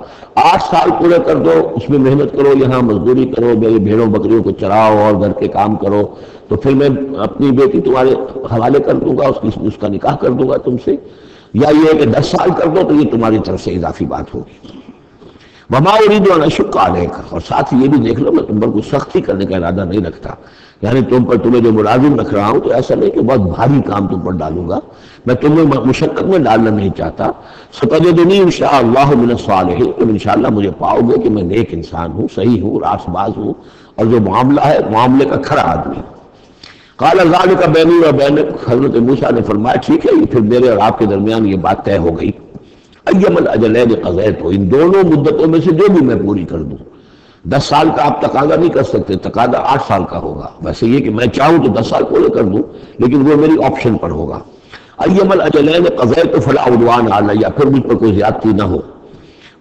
8 سال پورے کر دو، اس میں محنت کرو، یہاں مزدوری کرو، میری بھیڑوں بکریوں کو چراؤ اور گھر کے کام کرو، تو پھر میں اپنی بیٹی تمہارے حوالے کر دوں گا، اس کا نکاح کر دوں گا تم سے۔ یا یہ ہے کہ 10 سال کر دو تو یہ تمہاری طرف سے اضافی بات ہوگی۔ وَمَا أُرِيدُ أَنْ أَشُقَّ عَلَيْكَ، اور ساتھ یہ بھی دیکھ لو میں تم پر کوئی سختی کرنے کا ارادہ نہیں رکھتا، یعنی تمہیں جو ملازم رکھ رہا ہوں تو ایسا نہیں کہ بہت بھاری کام تم پر ڈالوں گا، میں تمہیں مشقت میں ڈالنا نہیں چاہتا۔ سَتَجِدُنِي إِنْ شَاءَ اللَّهُ مِنَ الصَّالِحِينَ، تم انشاءاللہ مجھے پاؤ گے کہ میں نیک انسان ہوں، صحیح ہوں، راست باز ہوں، اور جو معاملہ ہے معاملے کا کھرا آدمی۔ قال ذلك بینی و بینک، حضرت موسیٰ نے فرمایا ٹھیک ہے، پھر میرے اور آپ کے درمیان یہ بات طے ہو گئی۔ ایم الاجلین قضیت، ان دونوں مدتوں میں سے جو بھی میں پوری کر دوں۔ 10 سال کا آپ تقاضا نہیں کر سکتے، تقاضا 8 سال کا ہوگا۔ ویسے یہ کہ میں چاہوں تو 10 سال پورے کر دوں، لیکن وہ میری آپشن پر ہوگا۔ ایم الاجلین قضیت فلا عدوان علیہ، پھر مجھ پر کوئی زیادتی نہ ہو۔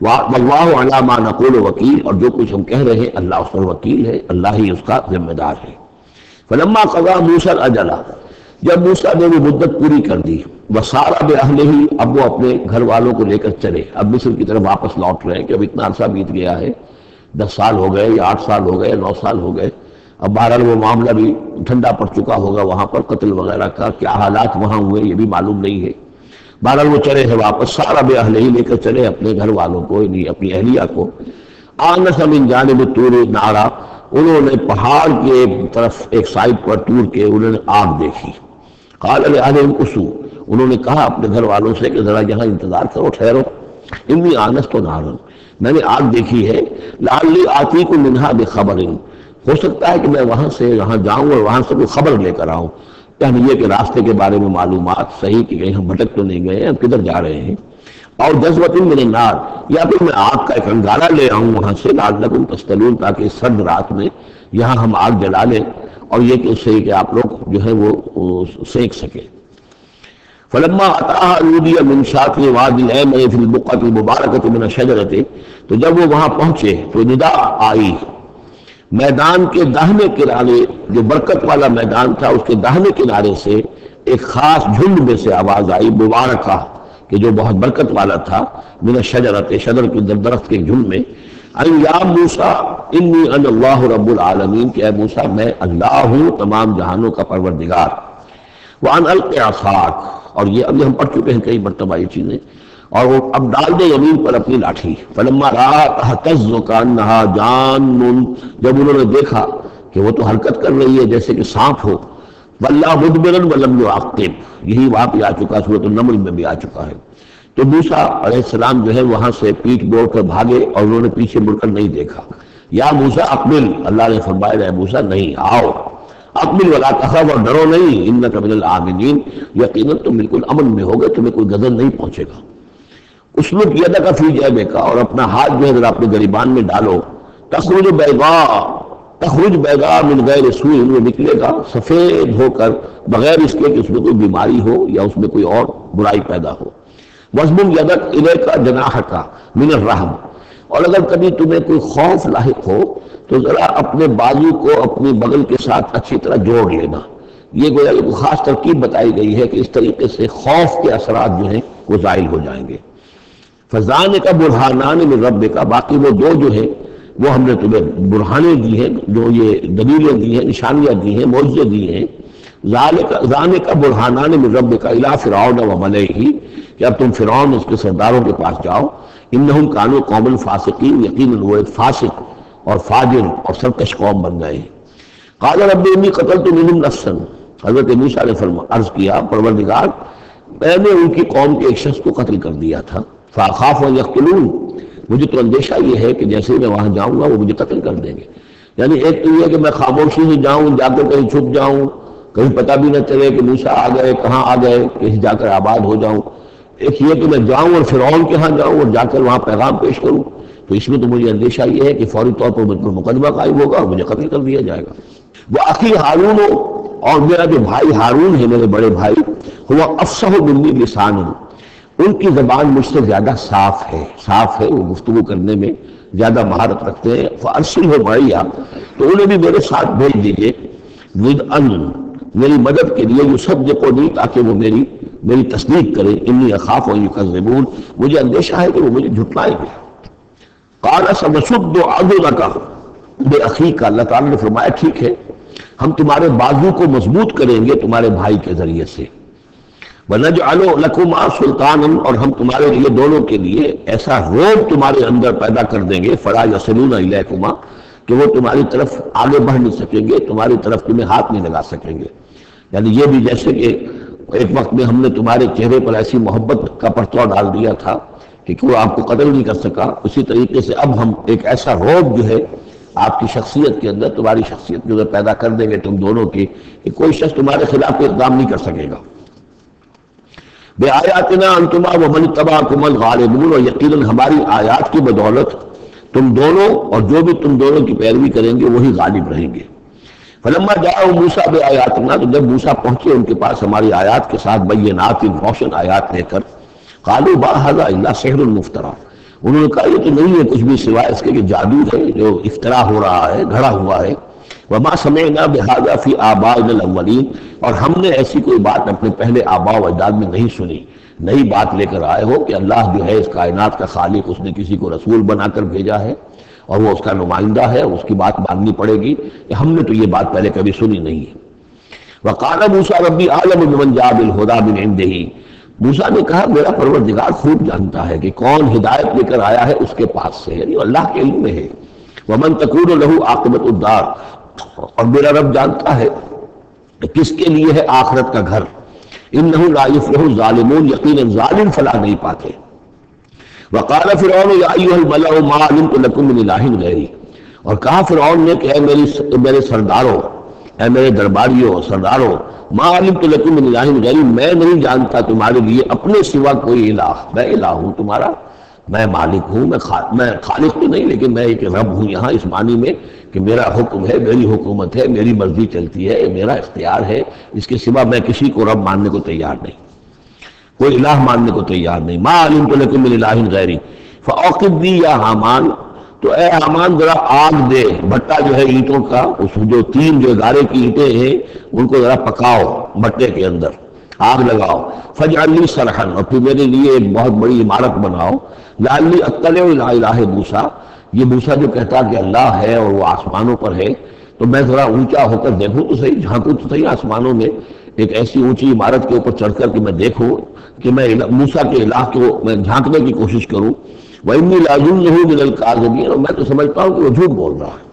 واللہ علی ما نقول وکیل، اور جو کچھ ہم کہہ رہے ہیں اللہ اس پر وکیل ہے، اللہ ہی اس کا ذمہ دار ہے۔ فلما قضا موسیٰ الاجل، جب موسیٰ نے وہ مدت پوری کر دی، وسار باہلہ، اب وہ اپنے گھر والوں کو لے کر چلے، اب مصر کی طرف واپس لوٹ رہے ہیں کہ اب اتنا عرصہ بیت گیا ہے، 10 سال ہو گئے یا 8 سال ہو گئے 9 سال ہو گئے، اب بہرحال وہ معاملہ بھی ٹھنڈا پڑ چکا ہوگا، وہاں پر قتل وغیرہ کا کیا حالات وہاں ہوئے یہ بھی معلوم نہیں ہے۔ بہرحال وہ چلے ہیں واپس، سارا باہلہ لے کر چلے اپنے گھر والوں کو، یعنی اپنی اہلیہ کو۔ آنس من جانب طور نارا، انہوں نے پہاڑ کے طرف ایک سائڈ پر ٹور کے انہوں نے آگ دیکھی۔ قال لأهلهم اسوا، انہوں نے کہا اپنے گھر والوں سے کہ ذرا یہاں انتظار کرو، ٹھہرو۔ انی آنست نارا، میں نے آگ دیکھی ہے، لعلی آتیکم منہا بخبر، ہو سکتا ہے کہ میں وہاں سے یہاں جاؤں اور وہاں سے کوئی خبر لے کر آؤں، یعنی یہ کہ راستے کے بارے میں معلومات صحیح کہ کہیں ہم بھٹک تو نہیں گئے ہیں، ہم کدھر جا رہے ہیں، اور جذبۃ من النار، یا پھر میں آگ کا ایک انگارہ لے آؤں وہاں سے، لعلکم تصطلون، تاکہ اس سرد رات میں یہاں ہم آگ جلا لیں اور یہ کہ اس سے کہ آپ لوگ جو ہے وہ سینک سکیں۔ فلما اتاها نودی من شاطئ وادی الایمن فی البقعۃ المبارکۃ من الشجرۃ، تو جب وہ وہاں پہنچے تو ندا آئی، میدان کے داہنے کنارے، جو برکت والا میدان تھا اس کے داہنے کنارے سے ایک خاص جھنڈ میں سے آواز آئی، مبارکہ، کہ جو بہت برکت والا تھا، من الشجرۃ، شجر کے درخت کے جھنڈ میں، ان یا موسیٰ انی انا اللہ رب العالمین، کہ اے موسیٰ میں اللہ ہوں تمام جہانوں کا پروردگار، وان الق عصاک، اور یہ ابھی ہم پڑھ چکے ہیں کئی مرتبہ یہ چیزیں، اور وہ اب ڈال دے زمین پر اپنی لاٹھی، فلما رأى تہتز کأنها جان، جب انہوں نے دیکھا کہ وہ تو حرکت کر رہی ہے جیسے کہ سانپ ہو، وَلَّا مُدْبِرًا وَلَمْ يُعَقِّبْ، یہی وہاں پہ آ چکا، سورۃ النمل میں بھی آ چکا ہے۔ تو موسیٰ علیہ السلام جو ہے وہاں سے پیٹھ موڑ کر بھاگے اور انہوں نے پیچھے مڑ کر نہیں دیکھا۔ یا موسیٰ اقبل، اللہ نے فرمایا اے موسیٰ نہیں، آؤ، اقبل ولا تخف، اور ڈرو نہیں، انک من الآمنین، یقیناً تم بالکل امن میں ہوگے، تمہیں کوئی غضب نہیں پہنچے گا۔ اسلک یدک فی جیبک، اور اپنا ہاتھ جو ہے ذرا اپنے گریبان میں ڈالو، تخرج بیضاء من غیر سوء، وہ نکلے گا سفید ہو کر بغیر اس کے کہ اس میں کوئی بیماری ہو یا اس میں کوئی اور برائی پیدا ہو۔ وَاضْمُمْ يَدَكَ إِلَيْكَ جَنَاحَكَ مِنَ الرَّحْمِ، اور اگر کبھی تمہیں کوئی خوف لاحق ہو تو ذرا اپنے بازو کو اپنی بغل کے ساتھ اچھی طرح جوڑ لینا۔ یہ گویا کہ خاص ترکیب بتائی گئی ہے کہ اس طریقے سے خوف کے اثرات جو ہیں وہ زائل ہو جائیں گے۔ فَذَانِكَ بُرْهَانَانِ مِن رَبِّكَ، باقی وہ دو جو ہیں وہ ہم نے تمہیں برہانے دی ہیں، جو یہ دلیلیں دی ہیں، نشانیاں دی ہیں، معجزے دی ہیں۔ ذَانِكَ بُرْهَانَانِ مِن رَبِّكَ إِلَىٰ فِرْعَوْنَ وَمَلَئِهِ، کہ اب تم فرعون اس کے سرداروں کے پاس جاؤ، انہم کانوا قوما فاسقین، یقیناً وہ ایک فاسق اور فاجر اور سرکش قوم بن گئے۔ قال رب انی قتلت منہم نفسا، حضرت موسیٰ نے عرض کیا پروردگار میں نے ان کی قوم کے ایک شخص کو قتل کر دیا تھا، فاخاف ان یقتلون، مجھے تو اندیشہ یہ ہے کہ جیسے میں وہاں جاؤں گا وہ مجھے قتل کر دیں گے۔ یعنی ایک تو یہ کہ میں خاموشی سے جاؤں، جا کر کہیں چھپ جاؤں، کہیں پتہ بھی نہ چلے کہ موسیٰ آ گئے، کہاں آ گئے، کہیں جا کر آباد ہو جاؤں۔ ایک یہ کہ میں جاؤں اور فرعون کے ہاں جاؤں اور جا کر وہاں پیغام پیش کروں، تو اس میں تو مجھے اندیشہ یہ ہے کہ فوری طور پر مجھ پر مقدمہ قائم ہوگا اور مجھے قتل کر دیا جائے گا۔ وہ اخی ہارون، اور میرا جو بھائی ہارون ہے، میرے بڑے بھائی، ہوا افصح منی لسانا، ان کی زبان مجھ سے زیادہ صاف ہے، وہ گفتگو کرنے میں زیادہ مہارت رکھتے ہیں۔ فارسلہ معی، تو انہیں بھی میرے ساتھ بھیج دیجیے، ودعا، میری مدد کے لیے، یصدقونی، تاکہ وہ میری تصدیق کرے، انی اخاف ان یکذبون، مجھے اندیشہ ہے کہ وہ مجھے جھٹلائیں گے۔ قال سنشد عضدک باخیک، اللہ تعالیٰ نے فرمایا ٹھیک ہے، ہم تمہارے بازو کو مضبوط کریں گے تمہارے بھائی کے ذریعے سے، وَنَجْعَلُ لَكُمَا سُلْطَانًا، اور ہم تمہارے لیے دونوں کے لیے ایسا روب تمہارے اندر پیدا کر دیں گے، فَلَا يَصِلُونَ إِلَيْكُمَا، کہ وہ تمہاری طرف آگے بڑھ نہیں سکیں گے، تمہاری طرف تمہیں ہاتھ نہیں لگا سکیں گے۔ یعنی یہ بھی جیسے کہ ایک وقت میں ہم نے تمہارے چہرے پر ایسی محبت کا پرتو ڈال دیا تھا کہ کوئی آپ کو قتل نہیں کر سکا، اسی طریقے سے اب ہم ایک ایسا روب جو ہے آپ کی شخصیت کے اندر، تمہاری شخصیت کے اندر پیدا کر دیں گے تم دونوں کی، کہ کوئی شخص تمہارے خلاف کوئی اقدام نہیں کر سکے گا۔ بِآیاتنا انتما ومن اتبعکم الغالبون، اور یقیناً ہماری آیات کی بدولت تم دونوں اور جو بھی تم دونوں کی پیروی کریں گے وہی غالب رہیں گے۔ فلما جاءوا موسیٰ بآیاتنا، تو جب موسیٰ پہنچے ان کے پاس ہماری آیات کے ساتھ، بینات، روشن آیات لے کر، قالوا ما ھذا الا سحر مفترى، انہوں نے کہا یہ تو نہیں ہے کچھ بھی سوائے اس کے کہ جادو ہے جو افطرا ہو رہا ہے، گھڑا ہوا ہے۔ وما سمعنا بهذا في آبائنا الاولین، اور ہم نے ایسی کوئی بات اپنے پہلے آباء و اجداد میں نہیں سنی۔ نئی بات لے کر آئے ہو کہ اللہ جو ہے اس کائنات کا خالق، اس نے کسی کو رسول بنا کر بھیجا ہے اور وہ اس کا نمائندہ ہے، اس کی بات ماننی پڑے گی، کہ ہم نے تو یہ بات پہلے کبھی سنی نہیں ہے۔ وقال موسیٰ ربی اعلم بمن جاء بالہدی من عنده، موسیٰ نے کہا میرا پروردگار خوب جانتا ہے کہ کون ہدایت لے کر آیا ہے اس کے پاس سے، یعنی اللہ کے علم میں ہے۔ ومن تکون له عاقبۃ الدار، اور میرا رب جانتا ہے کہ کس کے لیے ہے آخرت کا گھر۔ انہ لا یفلح الظالمون، یقیناً ظالم فلاح نہیں پاتے۔ وقال فرعون یا ایھا الملأ ما علمت لکم من الہ غیری، اور کہا فرعون نے کہ اے میرے سرداروں، اے میرے درباریوں سرداروں، ما علمت لکم من الہ غیری، میں نہیں جانتا تمہارے لیے اپنے سوا کوئی الہ، میں الہ ہوں تمہارا، میں مالک ہوں، میں خالق تو نہیں لیکن میں ایک رب ہوں یہاں اس معنی میں کہ میرا حکم ہے، میری حکومت ہے، میری مرضی چلتی ہے، میرا اختیار ہے، اس کے سوا میں کسی کو رب ماننے کو تیار نہیں، کوئی الہ ماننے کو تیار نہیں۔ ما علمت لکم من الہ غیری فاوقد لی یا حامان، تو اے حامان ذرا آگ دے، بھٹا جو ہے اینٹوں کا، اس جو تین جو گارے کی اینٹیں ہیں ان کو ذرا پکاؤ بھٹے کے اندر، آگ لگاؤ، فاجعل لی صرحا، اور پھر میرے لیے ایک بہت بڑی عمارت بناؤ، لعلی اطلع الی الہ موسیٰ، یہ موسیٰ جو کہتا کہ اللہ ہے اور وہ آسمانوں پر ہے، تو میں ذرا اونچا ہو کر دیکھوں تو صحیح، جھانکوں تو صحیح آسمانوں میں، ایک ایسی اونچی عمارت کے اوپر چڑھ کر کہ میں دیکھوں کہ میں موسیٰ کے الہ کو میں جھانکنے کی کوشش کروں۔ وَإِنِّي لَأَظُنُّهُ مِنَ الْكَاذِبِينَ، اور میں تو سمجھتا ہوں کہ وہ جھوٹ بول رہا ہے۔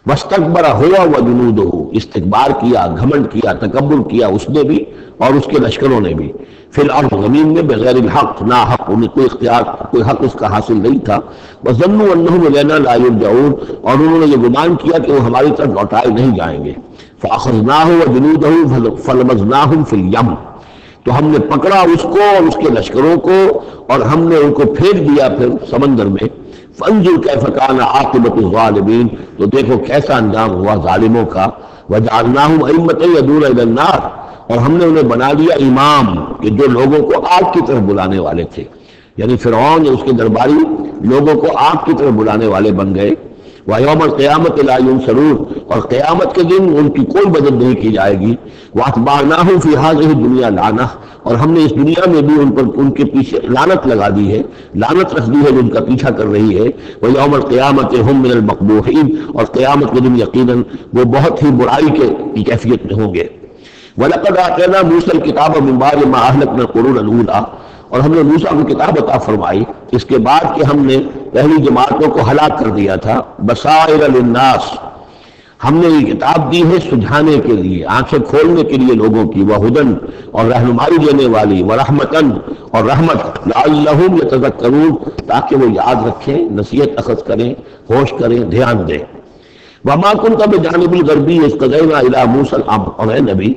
وَاسْتَكْبَرَ هُوَ وَجُنُودُهُ، استکبار کیا، گھمنڈ کیا، تکبر کیا اس نے بھی اور اس کے لشکروں نے بھی، فی الارض زمین میں، بغیر الحق، نا حق، انہیں کوئی اختیار، کوئی حق اس کا حاصل نہیں تھا۔ وَظَنُّوا أَنَّهُمْ إِلَيْنَا لَا يُرْجَعُونَ، اور انہوں نے یہ گمان کیا کہ وہ ہماری طرف لوٹائے نہیں جائیں گے۔ فَأَخَذْنَاهُ وَجُنُودَهُ فَلَمَزْنَاهُمْ فِي الْيَمِّ، تو ہم نے پکڑا اس کو اور اس کے لشکروں کو اور ہم نے ان کو پھینک دیا پھر سمندر میں۔ فانظر کیف کان عاقبۃ الظالمین، تو دیکھو کیسا انجام ہوا ظالموں کا۔ وجعلناہم ائمۃ یدعون الی النار، اور ہم نے انہیں بنا دیا امام کہ جو لوگوں کو آگ کی طرف بلانے والے تھے، یعنی فرعون اور اس کے درباری لوگوں کو آگ کی طرف بلانے والے بن گئے۔ وَيَوْمَ الْقِيَامَةِ لَا يُنصَرُونَ، اور قیامت کے دن ان کی کوئی مدد نہیں کی جائے گی۔ وَأَتْبَعْنَاهُمْ فِي هَذِهِ الدُّنْيَا لَعْنَةً، اور ہم نے اس دنیا میں بھی ان پر ان کے پیچھے لعنت لگا دی ہے، لعنت رکھ دی ہے جو ان کا پیچھا کر رہی ہے۔ وَيَوْمَ الْقِيَامَةِ هُمْ مِنَ الْمَقْبُوحِينَ، اور قیامت کے دن یقیناً وہ بہت ہی برائی کی کیفیت میں ہوں گے۔ وَلَقَدْ آتَيْنَا مُوسَى الْكِتَابَ مِن بَعْدِ مَا أَهْلَكْنَا الْقُرُونَ الْأُولَىٰ، اور ہم نے موسیٰ کو کتاب عطا فرمائی اس کے بعد کہ ہم نے پہلی جماعتوں کو ہلاک کر دیا تھا۔ بصائر للناس، ہم نے یہ کتاب دی ہے سجھانے کے لیے، آنکھیں کھولنے کے لیے لوگوں کی، وہدن، اور رہنمائی دینے والی، ورحمتن، اور رحمت، لعلہم یتذکرون، تاکہ وہ یاد رکھیں، نصیحت اخذ کریں، ہوش کریں، دھیان دیں۔ وما کنت بجانب الغربی اذ قضینا الی موسیٰ الامر، اور اے نبی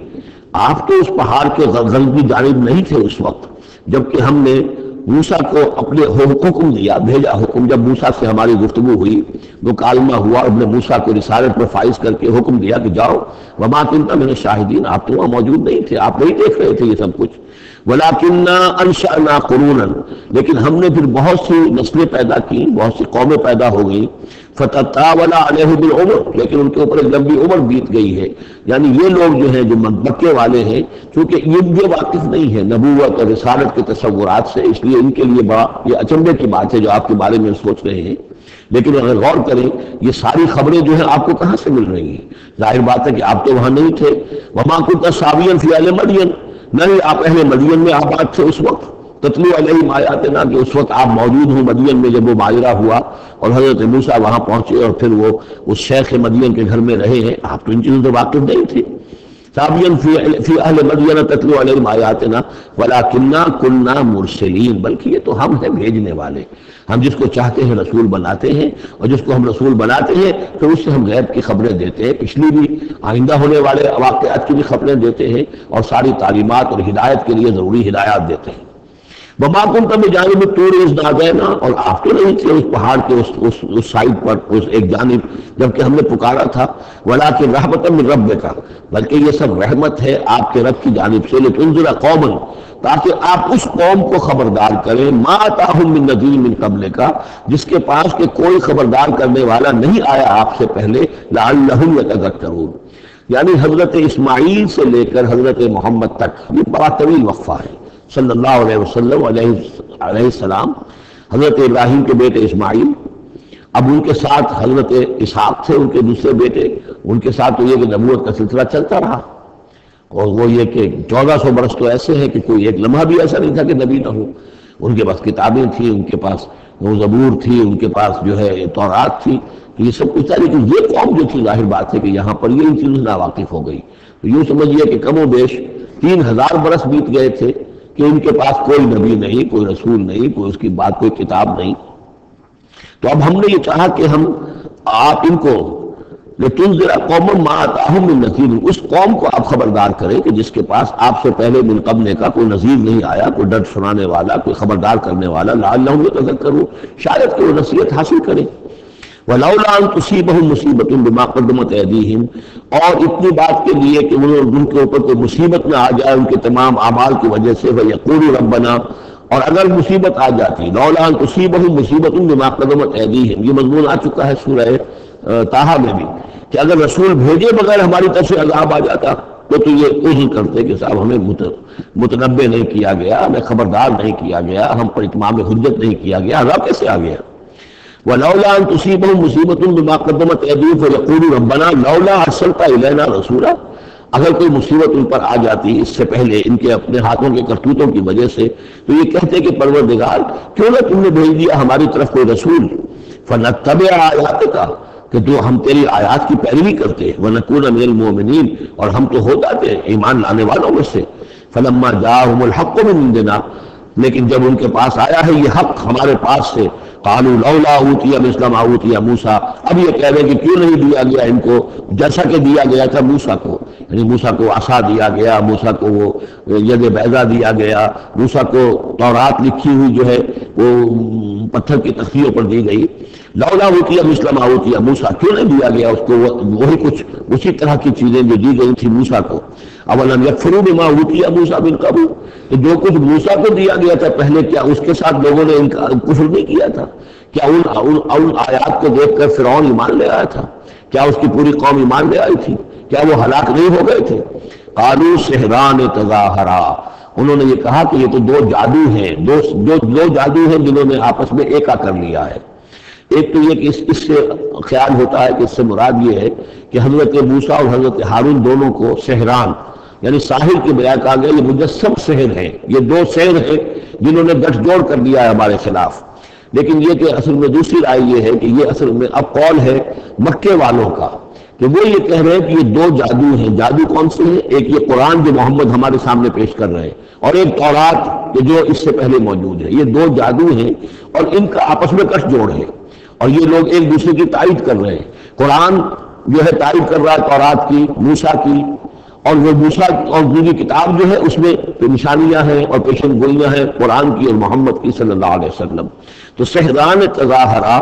آپ تو اس پہاڑ کے غربی جانب نہیں تھے اس وقت جبکہ ہم نے موسیٰ کو اپنے حکم دیا، بھیجا حکم، جب موسیٰ سے ہماری گفتگو ہوئی، مکالمہ ہوا، اور نے موسیٰ کو رسالت پر فائز کر کے حکم دیا کہ جاؤ، وما کنت من الشاہدین، آپ تو وہاں موجود نہیں تھے، آپ نہیں دیکھ رہے تھے یہ سب کچھ۔ وَلَكِنَّا أَنشَأْنَا قُرُونًا، لیکن ہم نے پھر بہت سی نسلیں پیدا کی، بہت سی قومیں پیدا ہو گئیں۔ فَتَطَاوَلَ عَلَيْهِ بِالْعُمُرِ، لیکن ان کے اوپر ایک لمبی عمر بیت گئی ہے، یعنی یہ لوگ جو ہیں جو مکے والے ہیں، چونکہ یہ واقف نہیں ہے نبوت اور رسالت کے تصورات سے، اس لیے ان کے لیے بڑا یہ اچنبے کی بات ہے جو آپ کے بارے میں سوچ رہے ہیں۔ لیکن اگر غور کریں یہ ساری خبریں جو ہیں آپ کو کہاں سے مل رہی ہیں؟ ظاہر بات ہے کہ آپ تو وہاں نہیں تھے۔ وَمَا كُنتَ سَاوِيًا فِي أَهْلِ مَدْيَنَ، نہیں آپ اہل مدین میں آباد تھے اس وقت، تتلو علیہم آیاتنا، کہ اس وقت آپ موجود ہوں مدین میں جب وہ ماجرا ہوا اور حضرت موسیٰ وہاں پہنچے اور پھر وہ اس شیخ مدین کے گھر میں رہے ہیں، آپ تو ان چیزوں سے واقف نہیں تھے۔ سابین فی اہل مدین تتلو علیہم آیاتنا ولکننا کننا مرسلین، بلکہ یہ تو ہم ہیں بھیجنے والے، ہم جس کو چاہتے ہیں رسول بناتے ہیں، اور جس کو ہم رسول بناتے ہیں پھر اس سے ہم غیب کی خبریں دیتے ہیں، پچھلی بھی آئندہ ہونے والے واقعات کی بھی خبریں دیتے ہیں، اور ساری تعلیمات اور ہدایت کے لیے ضروری ہدایات دیتے ہیں۔ وما كنت بجانب الطور اذ نادینا، اور آپ تو نہیں تھے اس پہاڑ کے اس سائڈ پر، اس ایک جانب جبکہ ہم نے پکارا تھا۔ ولکن رحمۃ من ربک، بلکہ یہ سب رحمت ہے آپ کے رب کی جانب سے، لتنذر قوما، تاکہ آپ اس قوم کو خبردار کریں، ما اتاہم من نذیر من قبلک، جس کے پاس کہ کوئی خبردار کرنے والا نہیں آیا آپ سے پہلے، لعلہم یتذکرون، یعنی حضرت اسماعیل سے لے کر حضرت محمد تک یہ بڑا طویل وقفہ ہے۔ صلی اللہ علیہ وسلم علیہ السلام، حضرت ابراہیم کے بیٹے اسماعیل، اب ان کے ساتھ حضرت اسحاق تھے ان کے دوسرے بیٹے، ان کے ساتھ تو یہ کہ نبوت کا سلسلہ چلتا رہا، اور وہ یہ کہ 1400 برس تو ایسے ہیں کہ کوئی ایک لمحہ بھی ایسا نہیں تھا کہ نبی نہ ہو۔ ان کے پاس کتابیں تھیں، ان کے پاس وہ زبور تھی، ان کے پاس جو ہے تورات تھی، یہ سب کچھ تھا، لیکن یہ قوم جو تھی ظاہر بات ہے کہ یہاں پر یہ ان چیزوں سے ناواقف ہو گئی۔ تو یوں سمجھیے کہ کم و بیش 3000 برس بیت گئے تھے کہ ان کے پاس کوئی نبی نہیں، کوئی رسول نہیں، کوئی اس کی بات کوئی کتاب نہیں۔ تو اب ہم نے یہ چاہا کہ ہم آپ ان کو لتنذر قوما ما آتاہم من نذیر، اس قوم کو آپ خبردار کریں کہ جس کے پاس آپ سے پہلے من قبل کا کوئی نذیر نہیں آیا، کوئی ڈر سنانے والا، کوئی خبردار کرنے والا، لعلہم یتذکرون، شاید کہ وہ نصیحت حاصل کریں۔ وَلَوْلَا أَن تُصِيبَهُم مُّصِيبَةٌ بِمَا قَدَّمَتْ أَيْدِيهِمْ، اور اتنی بات کے لیے کہ ان کے اوپر کوئی مصیبت نہ آ جائے ان کے تمام اعمال کی وجہ سے، وَيَقُولُوا رَبَّنَا، اور اگر مصیبت آ جاتی، لولا ان تصیبہم مصیبت بما قدمت ایدیہم، یہ مضمون آ چکا ہے سورہ طٰہٰ میں بھی، کہ اگر رسول بھیجے بغیر ہماری طرف سے عذاب آ جاتا تو یہ عذر کرتے کہ صاحب ہمیں متنبہ نہیں کیا گیا، ہمیں خبردار نہیں کیا گیا، ہم پر اتمام حجت نہیں کیا گیا، عذاب کیسے آ گیا؟ وَلَوْلَا أَن تُصِيبَهُم مُّصِيبَةٌ بِمَا قَدَّمَتْ أَيْدِيهِمْ فَيَقُولُوا رَبَّنَا لَوْلَا أَرْسَلْتَ إِلَيْنَا رَسُولًا، اگر کوئی مصیبت ان پر آ جاتی اس سے پہلے ان کے اپنے ہاتھوں کے کرتوتوں کی وجہ سے، تو یہ کہتے کہ پروردگار کیوں نہ تم نے بھیج دیا ہماری طرف کوئی رسول، فَنَتَّبِعَ آیَاتِکَ، کہ تو ہم تیری آیات کی پیروی کرتے، وَنَكُونَ مِنَ الْمُؤْمِنِينَ، اور ہم تو ہو جاتے ایمان لانے والوں میں سے، فَلَمَّا جَاءَهُمُ الْحَقُّ مِنْ عِندِنَا، لیکن جب ان کے پاس آیا ہے یہ حق ہمارے پاس سے، قالوا لولا اوتی مثل ما اوتی موسیٰ، اب یہ کہہ رہے کہ کیوں نہیں دیا گیا ان کو جیسا کہ دیا گیا تھا موسیٰ کو، یعنی موسیٰ کو عصا دیا گیا، موسیٰ کو وہ ید بیضا دیا گیا، موسیٰ کو تورات لکھی ہوئی جو ہے وہ پتھر کی تختیوں پر دی گئی، لولا اوتی مثل ما اوتی موسیٰ، کیوں نہیں دیا گیا اس کو وہی کچھ اسی طرح کی چیزیں جو دی گئی تھی موسیٰ کو، اولم یکفروا بما اوتی موسیٰ من قبل، کہ جو کچھ موسیٰ کو دیا گیا تھا پہلے کیا اس کے ساتھ لوگوں نے کفر نہیں کیا تھا؟ کیا ان آیات کو دیکھ کر فرعون ایمان لے آیا تھا؟ کیا اس کی پوری قوم ایمان لے آئی تھی؟ کیا وہ ہلاک نہیں ہو گئے تھے؟ قالوا سحران تظاہرا، انہوں نے یہ کہا کہ یہ تو دو جادو ہیں، دو جادو ہیں جنہوں نے آپس میں ایکا کر لیا ہے۔ ایک تو یہ کہ اس سے خیال ہوتا ہے کہ اس سے مراد یہ ہے کہ حضرت موسیٰ اور حضرت ہارون دونوں کو سحران، یعنی ساحر کے بجائے کہا گیا یہ مجسم سحر ہیں، یہ دو سحر ہیں جنہوں نے گٹھ جوڑ کر دیا ہے ہمارے خلاف۔ لیکن یہ کہ اصل میں دوسری رائے یہ ہے کہ یہ اصل میں اب قول ہے مکے والوں کا، کہ وہ یہ کہہ رہے ہیں کہ یہ دو جادو ہیں۔ جادو کون سے ہیں؟ ایک یہ قرآن جو محمد ہمارے سامنے پیش کر رہے ہیں، اور ایک تورات کہ جو اس سے پہلے موجود ہے، یہ دو جادو ہیں اور ان کا آپس میں گٹھ جوڑ ہے، اور یہ لوگ ایک دوسرے کی تائید کر رہے ہیں۔ قرآن جو ہے تائید کر رہا ہے تورات کی، موسیٰ کی، اور وہ موسیٰ اور دوسری کتاب جو ہے اس میں نشانیاں ہیں اور پیشن گوئیاں ہیں قرآن کی اور محمد کی صلی اللہ علیہ وسلم۔ تو سحران تظاہرا